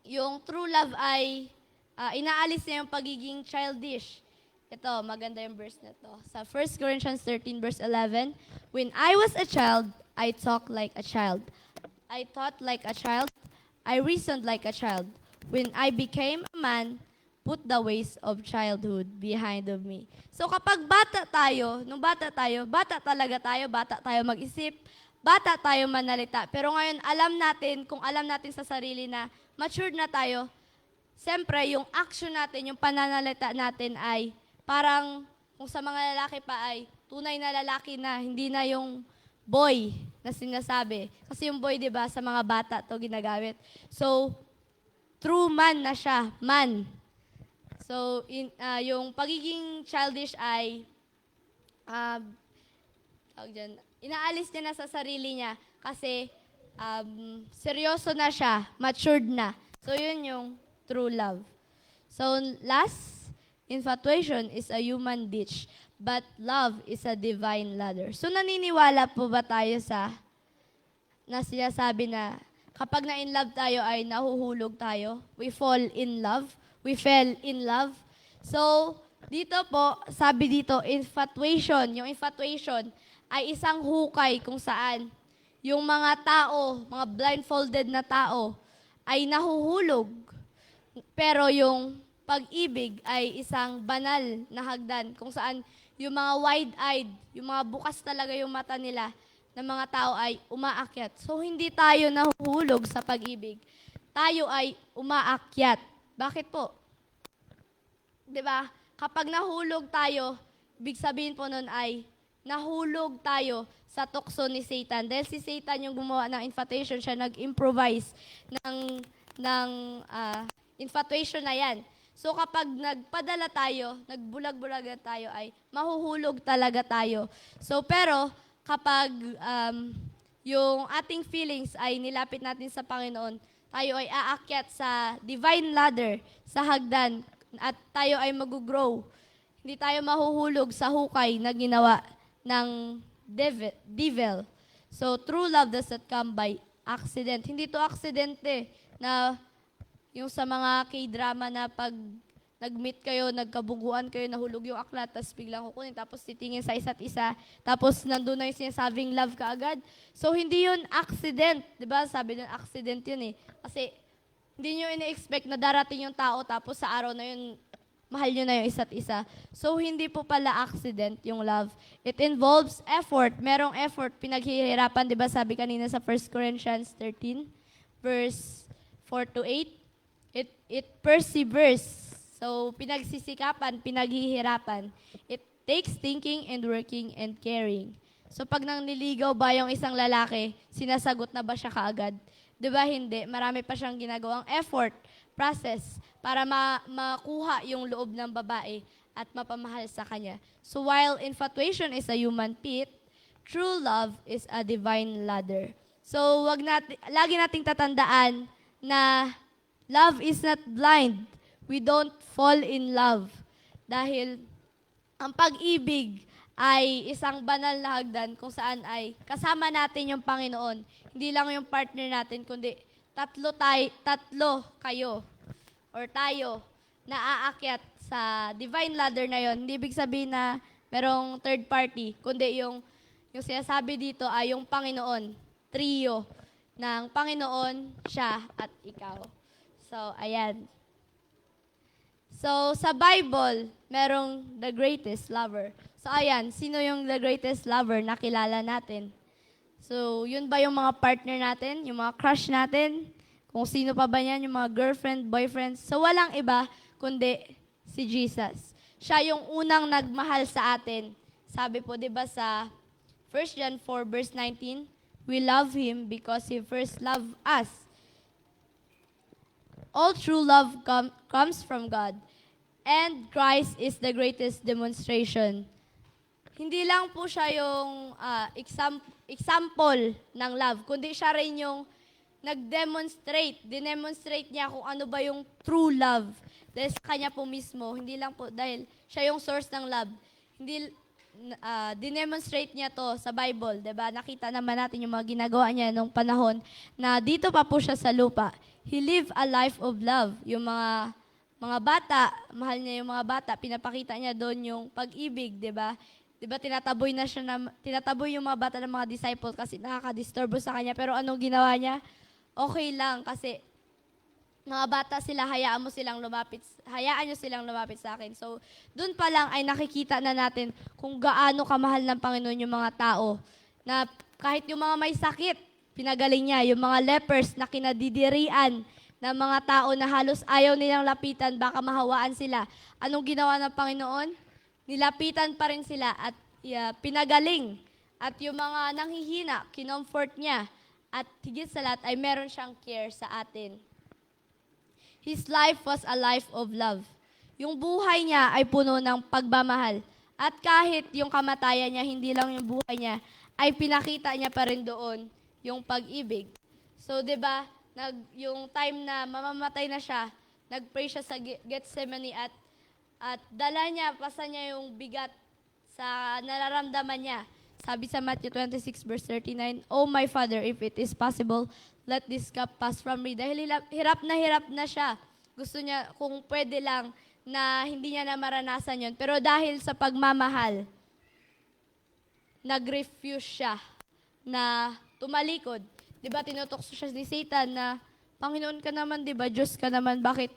yung true love ay inaalis niya yung pagiging childish. Ito, maganda yung verse na to. Sa 1 Corinthians 13 verse 11, "When I was a child, I talked like a child. I thought like a child. I reasoned like a child. When I became a man, put the ways of childhood behind of me." So kapag bata talaga tayo, bata tayo mag-isip, bata tayo manalita. Pero ngayon, kung alam natin sa sarili na matured na tayo, siyempre, yung action natin, yung pananalita natin ay parang, kung sa mga lalaki pa ay tunay na lalaki na, hindi na yung boy na sinasabi. Kasi yung boy, di ba, sa mga bata to ginagamit. So, true man na siya, man. So, yung pagiging childish ay, inaalis niya na sa sarili niya kasi seryoso na siya, matured na. So, yun yung true love. So, last, infatuation is a human ditch, but love is a divine ladder. So, naniniwala po ba tayo na sinasabi na kapag na-in love tayo ay nahuhulog tayo? We fall in love. We fell in love. So, dito po, sabi dito, yung infatuation ay isang hukay kung saan yung mga tao, mga blindfolded na tao, ay nahuhulog. Pero yung pag-ibig ay isang banal na hagdan kung saan yung mga wide-eyed, yung mga bukas talaga yung mata nila ng mga tao ay umaakyat. So, hindi tayo nahuhulog sa pag-ibig. Tayo ay umaakyat. Bakit po? 'Di ba? Kapag nahulog tayo, ibig sabihin po nun ay nahulog tayo sa tukso ni Satan. Dahil si Satan yung gumawa ng infatuation, siya nag-improvise ng infatuation na yan. So kapag nagpadala tayo, nagbulag-bulagan tayo, ay mahuhulog talaga tayo. So pero kapag yung ating feelings ay nilapit natin sa Panginoon, tayo ay aakyat sa divine ladder, sa hagdan, at tayo ay mag-grow. Hindi tayo mahuhulog sa hukay na ginawa ng devil. So true love does not come by accident. Hindi to aksidente na yung sa mga K-drama na pag nag-meet kayo, nagkabuguan kayo, nahulog yung aklat, tapos biglang kukunin, tapos titingin sa isa't isa, tapos nandun na yung sinasabing love ka agad. So, hindi yun accident. Diba? Sabi nun, accident yun eh. Kasi, hindi nyo ina-expect na darating yung tao, tapos sa araw na yun, mahal nyo na yung isa't isa. So, hindi po pala accident yung love. It involves effort. Merong effort, pinaghihirapan, diba? Sabi kanina sa 1 Corinthians 13, verse 4 to 8. It perseveres. So, pinagsisikapan, pinaghihirapan. It takes thinking and working and caring. So, pag nangliligaw ba yung isang lalaki, sinasagot na ba siya kaagad? Di ba hindi? Marami pa siyang ginagawang effort, process, para makuha yung loob ng babae at mapamahal sa kanya. So, while infatuation is a human pit, true love is a divine ladder. So, lagi nating tatandaan na love is not blind. We don't fall in love. Dahil ang pag-ibig ay isang banal na hagdan kung saan ay kasama natin yung Panginoon. Hindi lang yung partner natin, kundi tatlo kayo or tayo na aakyat sa divine ladder na yon. Hindi ibig sabihin na merong third party, kundi yung sinasabi dito ay yung Panginoon, trio ng Panginoon, siya at ikaw. So, ayan. So, sa Bible, merong the greatest lover. So, ayan, sino yung the greatest lover na kilala natin? So, yun ba yung mga partner natin, yung mga crush natin? Kung sino pa ba yan, yung mga girlfriend, boyfriends? So, walang iba kundi si Jesus. Siya yung unang nagmahal sa atin. Sabi po, di ba sa 1 John 4 verse 19, we love Him because He first loved us. All true love comes from God. And Christ is the greatest demonstration. Hindi lang po siya yung example ng love, kundi siya rin yung dinemonstrate niya kung ano ba yung true love. Dahil sa kanya po mismo, hindi lang po dahil siya yung source ng love. Hindi, dinemonstrate niya to sa Bible, diba? Nakita naman natin yung mga ginagawa niya nung panahon na dito pa po siya sa lupa. He lived a life of love. Yung mga bata, mahal niya yung mga bata, pinapakita niya doon yung pag-ibig, diba? Diba tinataboy yung mga bata ng mga disciples kasi nakaka-disturbo sa kanya. Pero anong ginawa niya? Okay lang kasi mga bata sila, hayaan nyo silang lumapit sa akin. So, doon pa lang ay nakikita na natin kung gaano kamahal ng Panginoon yung mga tao. Na kahit yung mga may sakit, pinagaling niya. Yung mga lepers na kinadidirian ng mga tao na halos ayaw nilang lapitan, baka mahawaan sila. Anong ginawa ng Panginoon? Nilapitan pa rin sila at pinagaling. At yung mga nanghihina, kinomfort niya. At higit sa lahat ay meron siyang care sa atin. His life was a life of love. Yung buhay niya ay puno ng pagmamahal. At kahit yung kamatayan niya, hindi lang yung buhay niya, ay pinakita niya pa rin doon yung pag-ibig. So, 'di ba, yung time na mamamatay na siya, nag-pray siya sa Gethsemane at dala niya, pasa niya yung bigat sa nararamdaman niya. Sabi sa Matthew 26 verse 39, "Oh my Father, if it is possible, let this cup pass from me." Dahil hirap na siya. Gusto niya, kung pwede lang, na hindi niya na maranasan yon. Pero dahil sa pagmamahal, nag-refuse siya na tumalikod. Diba, tinutokso siya ni Satan na, Panginoon ka naman, diba, Diyos ka naman, bakit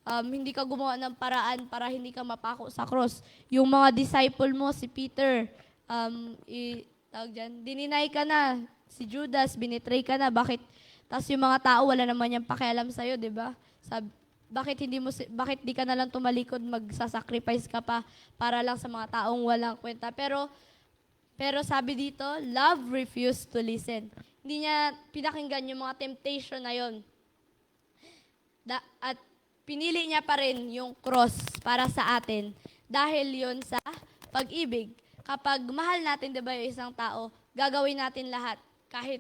hindi ka gumawa ng paraan para hindi ka mapako sa cross? Yung mga disciple mo, si Peter, dininay ka na, si Judas, binitray ka na, bakit? Tapos yung mga tao, wala naman yung pakialam sa'yo, di ba? Bakit di ka na lang tumalikod, magsasacrifice ka pa para lang sa mga taong walang kwenta? Pero sabi dito, love refused to listen. Hindi niya pinakinggan yung mga temptation na yon. At pinili niya pa rin yung cross para sa atin dahil yon sa pag-ibig. Kapag mahal natin, di ba, yung isang tao, gagawin natin lahat. Kahit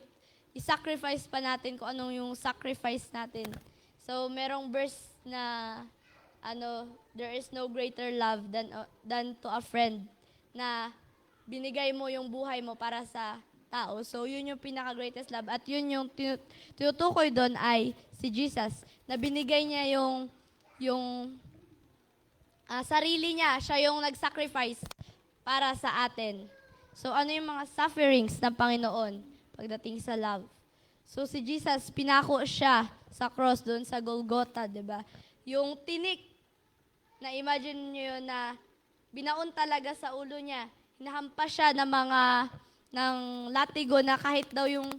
i-sacrifice pa natin kung anong yung sacrifice natin. So, merong verse na, there is no greater love than to a friend, na binigay mo yung buhay mo para sa tao. So, yun yung pinaka-greatest love. At yun yung tinutukoy doon ay si Jesus, na binigay niya yung sarili niya. Siya yung nag-sacrifice para sa atin. So, ano yung mga sufferings ng Panginoon pagdating sa love? So, si Jesus, pinako siya sa cross doon sa Golgotha, di ba? Yung tinik, na imagine nyo yun na binaon talaga sa ulo niya. Hinahampas siya ng latigo na kahit daw yung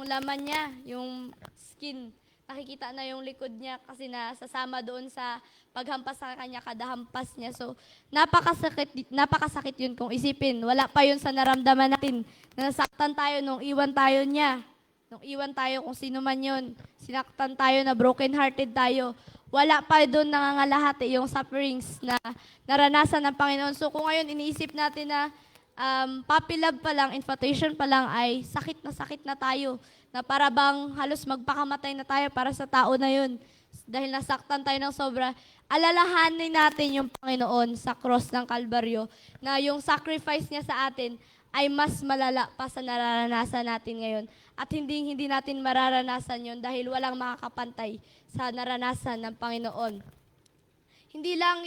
laman niya, yung skin, nakikita na yung likod niya kasi nasasama doon sa paghampas sa kanya, kada hampas niya. So, napakasakit yun kung isipin. Wala pa yun sa naramdaman natin. Nasaktan tayo nung iwan tayo niya. Nung iwan tayo kung sino man yun. Sinaktan tayo, na broken-hearted tayo. Wala pa doon nangangalahati yung sufferings na naranasan ng Panginoon. So, kung ngayon iniisip natin na puppy love pa lang, infatuation pa lang, ay sakit na tayo. Na para bang halos magpakamatay na tayo para sa tao na yun. Dahil nasaktan tayo ng sobra, alalahanin natin yung Panginoon sa cross ng Kalbaryo, na yung sacrifice niya sa atin ay mas malala pa sa nararanasan natin ngayon. At hindi natin mararanasan yon dahil walang makakapantay sa naranasan ng Panginoon. hindi lang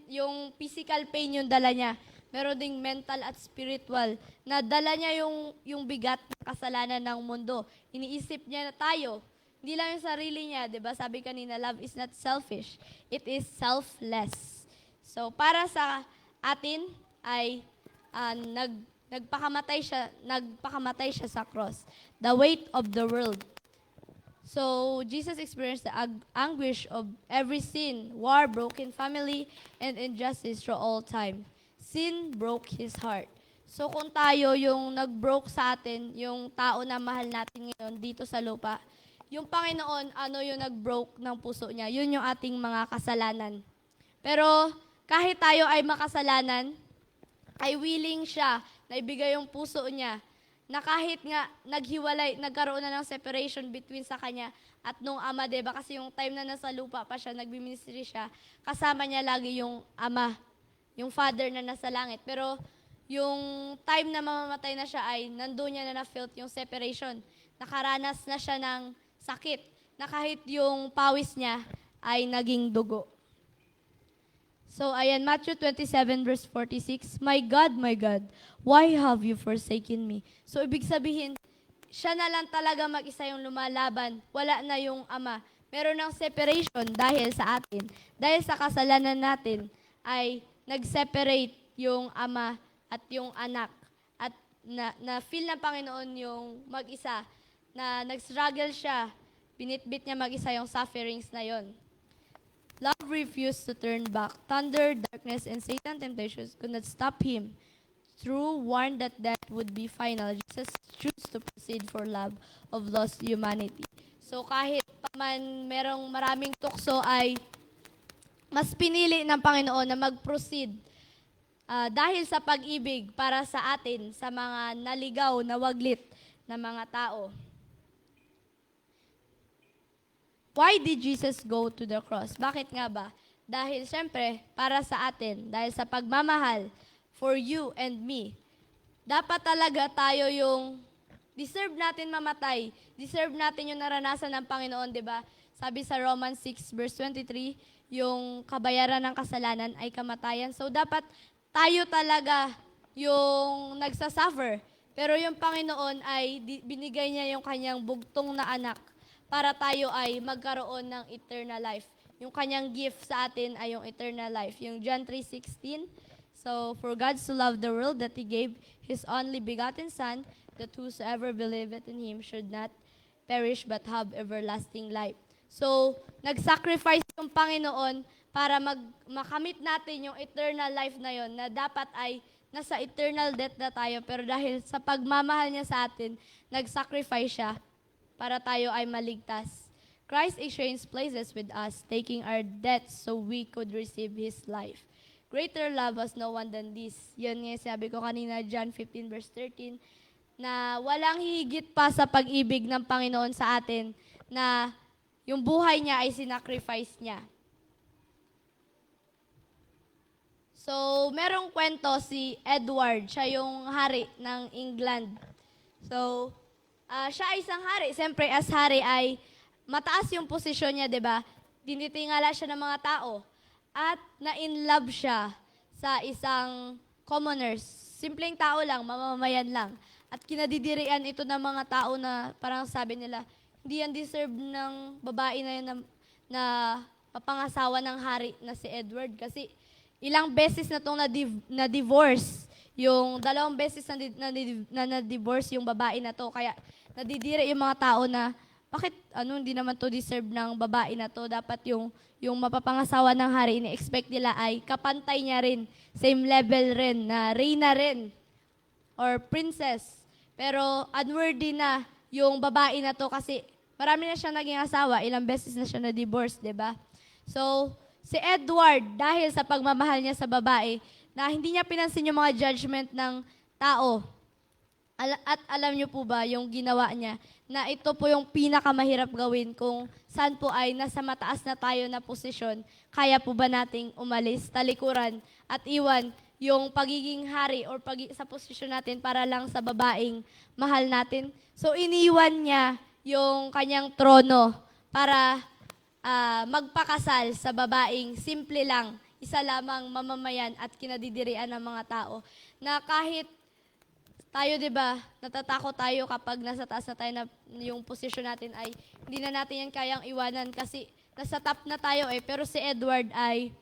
yung physical pain yung dala niya, meron ding mental at spiritual na dala niya yung bigat ng kasalanan ng mundo. Iniisip niya na tayo, hindi lang yung sarili niya, 'di ba? Sabi kanina, love is not selfish. It is selfless. So para sa atin ay nagpakamatay siya sa cross. The weight of the world. So, Jesus experienced the anguish of every sin, war, broken family, and injustice through all time. Sin broke His heart. So, kung tayo yung nag-broke sa atin, yung tao na mahal natin ngayon dito sa lupa, yung Panginoon, ano yung nag-broke ng puso niya? Yun yung ating mga kasalanan. Pero, kahit tayo ay makasalanan, ay willing siya na ibigay yung puso niya na kahit nga nagkaroon na ng separation between sa kanya at nung ama, diba? Kasi yung time na nasa lupa pa siya, nagbiministry siya, kasama niya lagi yung ama, yung father na nasa langit. Pero yung time na mamamatay na siya ay nandun niya na na-felt yung separation. Nakaranas na siya ng sakit na kahit yung pawis niya ay naging dugo. So, ayan, Matthew 27 verse 46, my God, why have you forsaken me? So, ibig sabihin, siya na lang talaga mag-isa yung lumalaban. Wala na yung ama. Meron ng separation dahil sa atin. Dahil sa kasalanan natin, ay nag-separate yung ama at yung anak. At na-feel ng Panginoon yung mag-isa, na nag-struggle siya, binitbit niya mag-isa yung sufferings na yon. Love refused to turn back. Thunder, darkness, and Satan temptations could not stop him. True warned that death would be final. Jesus chose to proceed for love of lost humanity. So kahit pa man merong maraming tukso ay mas pinili ng Panginoon na mag-proceed dahil sa pag-ibig para sa atin, sa mga naligaw, nawaglit na mga tao. Why did Jesus go to the cross? Bakit nga ba? Dahil syempre, para sa atin, dahil sa pagmamahal for you and me, dapat talaga tayo yung deserve natin mamatay. Deserve natin yung naranasan ng Panginoon, di ba? Sabi sa Romans 6 verse 23, yung kabayaran ng kasalanan ay kamatayan. So dapat tayo talaga yung nagsasuffer. Pero yung Panginoon ay binigay niya yung kanyang bugtong na anak para tayo ay magkaroon ng eternal life. Yung kanyang gift sa atin ay yung eternal life. Yung John 3:16, so, for God so loved the world that He gave His only begotten Son, that whosoever believeth in Him should not perish but have everlasting life. So, nag-sacrifice yung Panginoon para makamit natin yung eternal life na yon, na dapat ay nasa eternal death na tayo, pero dahil sa pagmamahal niya sa atin, nag-sacrifice siya para tayo ay maligtas. Christ exchanged places with us, taking our debts so we could receive His life. Greater love has no one than this. Yan nga sabi ko kanina, John 15 verse 13, na walang higit pa sa pag-ibig ng Panginoon sa atin, na yung buhay niya ay sinacrifice niya. So, merong kwento si Edward, siya yung hari ng England. So, siya ay isang hari. Siyempre, as hari ay mataas yung posisyon niya, di ba? Dinitingala siya ng mga tao. At na-in-love siya sa isang commoners. Simpleng tao lang, mamamayan lang. At kinadidirian ito ng mga tao na parang sabi nila, hindi yan deserve ng babae na yun na papangasawa ng hari na si Edward. Kasi ilang beses na itong na-divorce. Yung 2 beses na na-divorce yung babae na to. Kaya nadidiri yung mga tao na, bakit hindi naman to deserve ng babae na to? Dapat yung mapapangasawa ng hari, ini-expect nila ay kapantay niya rin. Same level rin, na reyna rin. Or princess. Pero unworthy na yung babae na to kasi marami na siya naging asawa. Ilang beses na siya na-divorce, di ba? So, si Edward, dahil sa pagmamahal niya sa babae, na hindi niya pinansin yung mga judgment ng tao. At alam niyo po ba yung ginawa niya, na ito po yung pinakamahirap gawin kung saan po ay nasa mataas na tayo na posisyon, kaya po ba nating umalis, talikuran, at iwan yung pagiging hari or sa posisyon natin para lang sa babaeng mahal natin. So iniwan niya yung kanyang trono para magpakasal sa babaeng simple lang, isa lamang mamamayan at kinadidirian ng mga tao, na kahit tayo, di ba, natatakot tayo kapag nasa taas na tayo na yung posisyon natin ay hindi na natin yan kayang iwanan kasi nasa top na tayo eh. Pero si Edward ay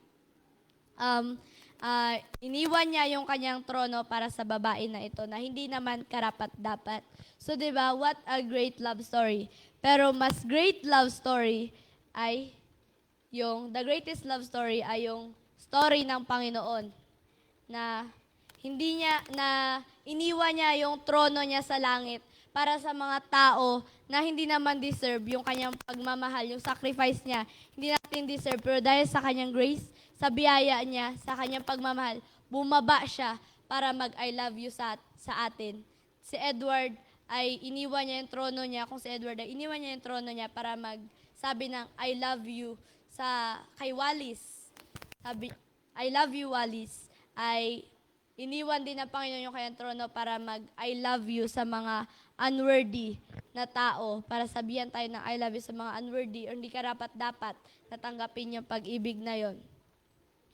iniwan niya yung kanyang trono para sa babae na ito na hindi naman karapat-dapat. So, di ba, what a great love story. Pero mas great love story ay the greatest love story ay yung story ng Panginoon na iniwan niya yung trono niya sa langit para sa mga tao na hindi naman deserve yung kanyang pagmamahal, yung sacrifice niya. Hindi natin deserve, pero dahil sa kanyang grace, sa biyaya niya, sa kanyang pagmamahal, bumaba siya para mag-I love you sa atin. Si Edward ay iniwan niya yung trono niya, kung si Edward ay iniwan niya yung trono niya para magsabi ng I love you kay Wallis. Sabi, I love you, Wallis, ay iniwan din ng Panginoon yung kanyang trono para mag-I love you sa mga unworthy na tao, para sabihan tayo ng I love you sa mga unworthy or hindi karapat-dapat natanggapin yung pag-ibig na yon.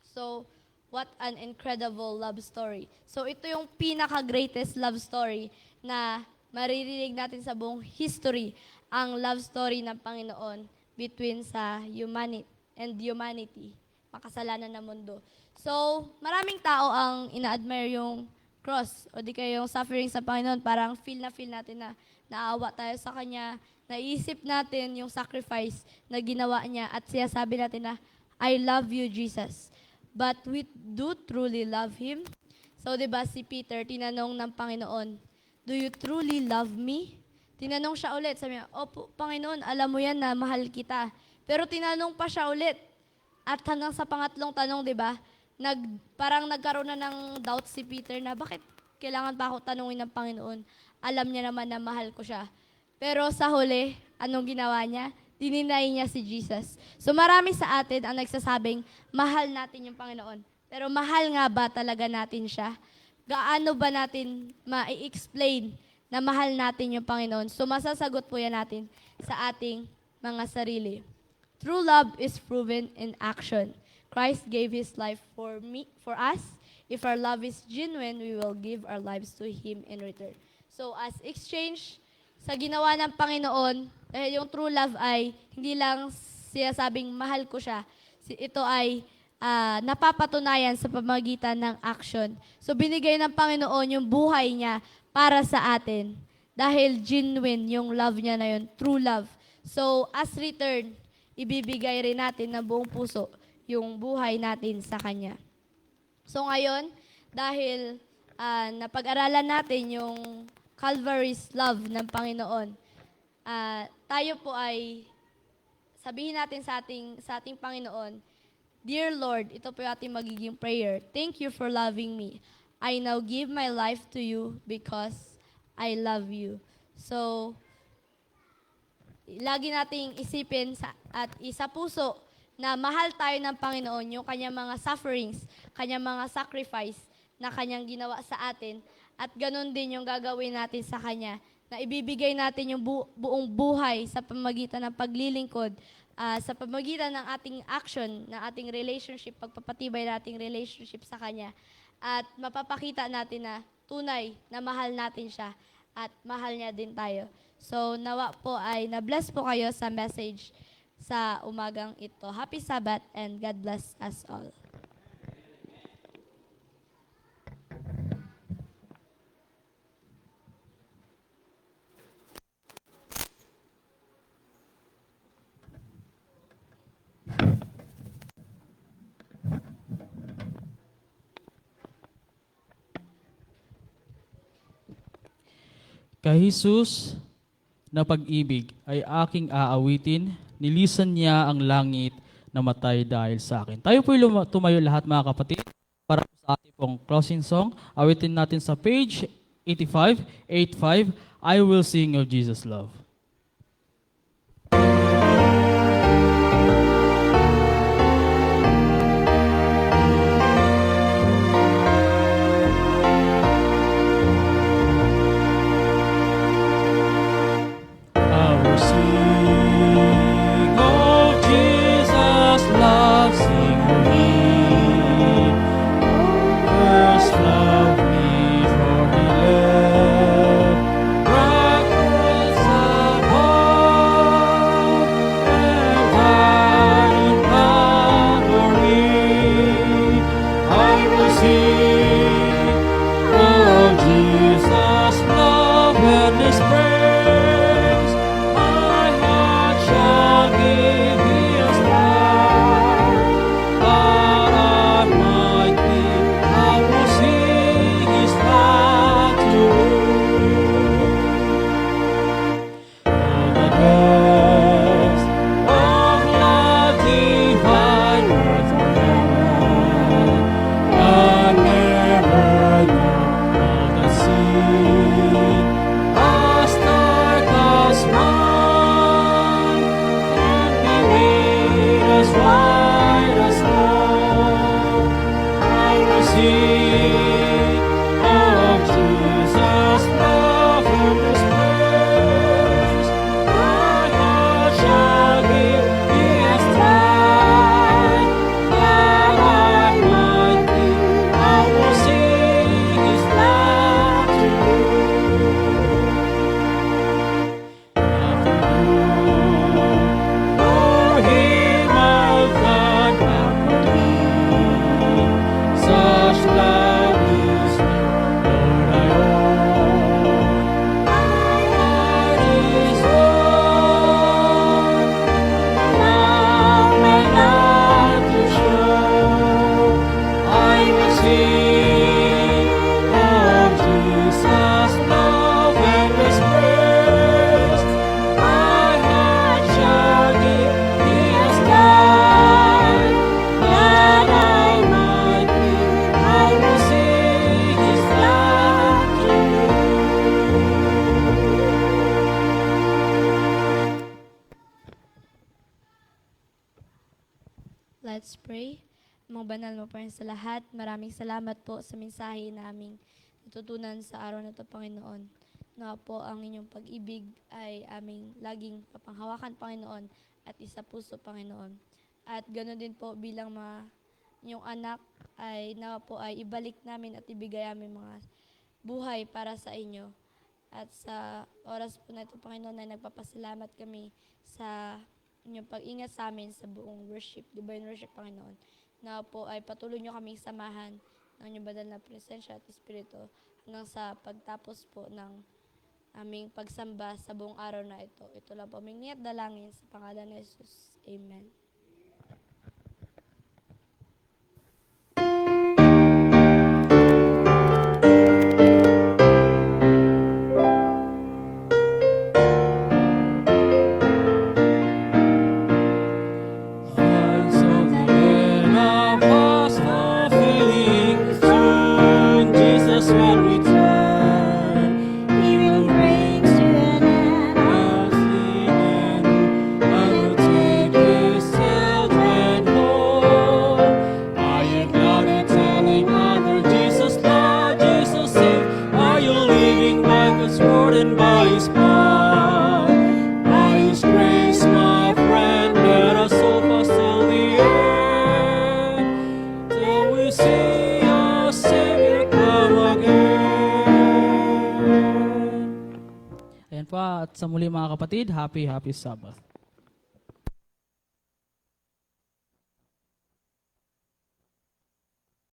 So, what an incredible love story. So, ito yung pinaka-greatest love story na maririnig natin sa buong history, ang love story ng Panginoon between sa humanity, makasalanan na mundo. So, maraming tao ang ina-admire yung cross o di kaya yung suffering sa Panginoon. Parang feel natin na naawa tayo sa Kanya. Naisip natin yung sacrifice na ginawa niya at siya sabi natin na, I love you, Jesus. But we do truly love Him. So, di ba si Peter, tinanong ng Panginoon, do you truly love me? Tinanong siya ulit. Sabi niya, opo, Panginoon, alam mo yan na mahal kita. Pero tinanong pa siya ulit. At hanggang sa pangatlong tanong, di ba, parang nagkaroon na ng doubt si Peter na bakit kailangan pa ako tanungin ng Panginoon? Alam niya naman na mahal ko siya. Pero sa huli, anong ginawa niya? Dininay niya si Jesus. So marami sa atin ang nagsasabing, mahal natin yung Panginoon. Pero mahal nga ba talaga natin siya? Gaano ba natin ma-explain na mahal natin yung Panginoon? So masasagot po yan natin sa ating mga sarili. True love is proven in action. Christ gave His life for us. If our love is genuine, we will give our lives to Him in return. So as exchange sa ginawa ng Panginoon, dahil yung true love ay hindi lang siya sabing mahal ko siya. Ito ay napapatunayan sa pamamagitan ng action. So binigay ng Panginoon yung buhay niya para sa atin. Dahil genuine yung love niya na yun, true love. So as return, ibibigay rin natin ng buong puso yung buhay natin sa Kanya. So ngayon, dahil napag-aralan natin yung Calvary's love ng Panginoon, tayo po ay sabihin natin sa ating Panginoon, Dear Lord, ito po yung ating magiging prayer. Thank you for loving me. I now give my life to you because I love you. So, lagi nating isipin at isa puso na mahal tayo ng Panginoon, yung kanyang mga sufferings, kanyang mga sacrifice na kanyang ginawa sa atin, at ganun din yung gagawin natin sa Kanya, na ibibigay natin yung buong buhay sa pamamagitan ng paglilingkod, sa pamamagitan ng ating action, ng ating relationship, pagpapatibay nating relationship sa Kanya, at mapapakita natin na tunay na mahal natin siya, at mahal niya din tayo. So, nawa po ay na-bless po kayo sa message sa umagang ito. Happy Sabbath and God bless us all. Kay Jesus na pag-ibig ay aking aawitin, nilisan niya ang langit na matay dahil sa akin. Tayo po'y tumayo lahat mga kapatid para sa ating pong closing song. Awitin natin sa page 85, I Will Sing of Jesus' Love. I will sing of Jesus. Let's pray. Amang banal mo pa rin sa lahat, maraming salamat po sa mensahe naming natutunan sa araw na ito, Panginoon. Na po ang inyong pag-ibig ay aming laging papanghawakan, Panginoon, at isa puso, Panginoon. At ganoon din po bilang mga inyong anak ay nawa po ay ibalik namin at ibigay aming mga buhay para sa inyo. At sa oras po na ito, Panginoon, ay nagpapasalamat kami sa inyong pag-ingat sa amin sa buong worship, divine worship, Panginoon. Na po ay patuloy nyo kaming samahan ng inyong banal na presensya at Espiritu hanggang sa pagtapos po ng aming pagsamba sa buong araw na ito. Ito lang po aming niyat dalangin sa pangalan ni Jesus. Amen. Eyes of the land are fast fulfilling, soon Jesus will return. He will bring to an end I'll sing and I will take His children home. Are you gladly telling other Jesus Lord, Jesus save? Are you living by God's word and by His power? By His grace, my friend, let us all fast till the end, till we see our Savior come again. Ayan po, at sa muli mga kapatid, happy Sabbath.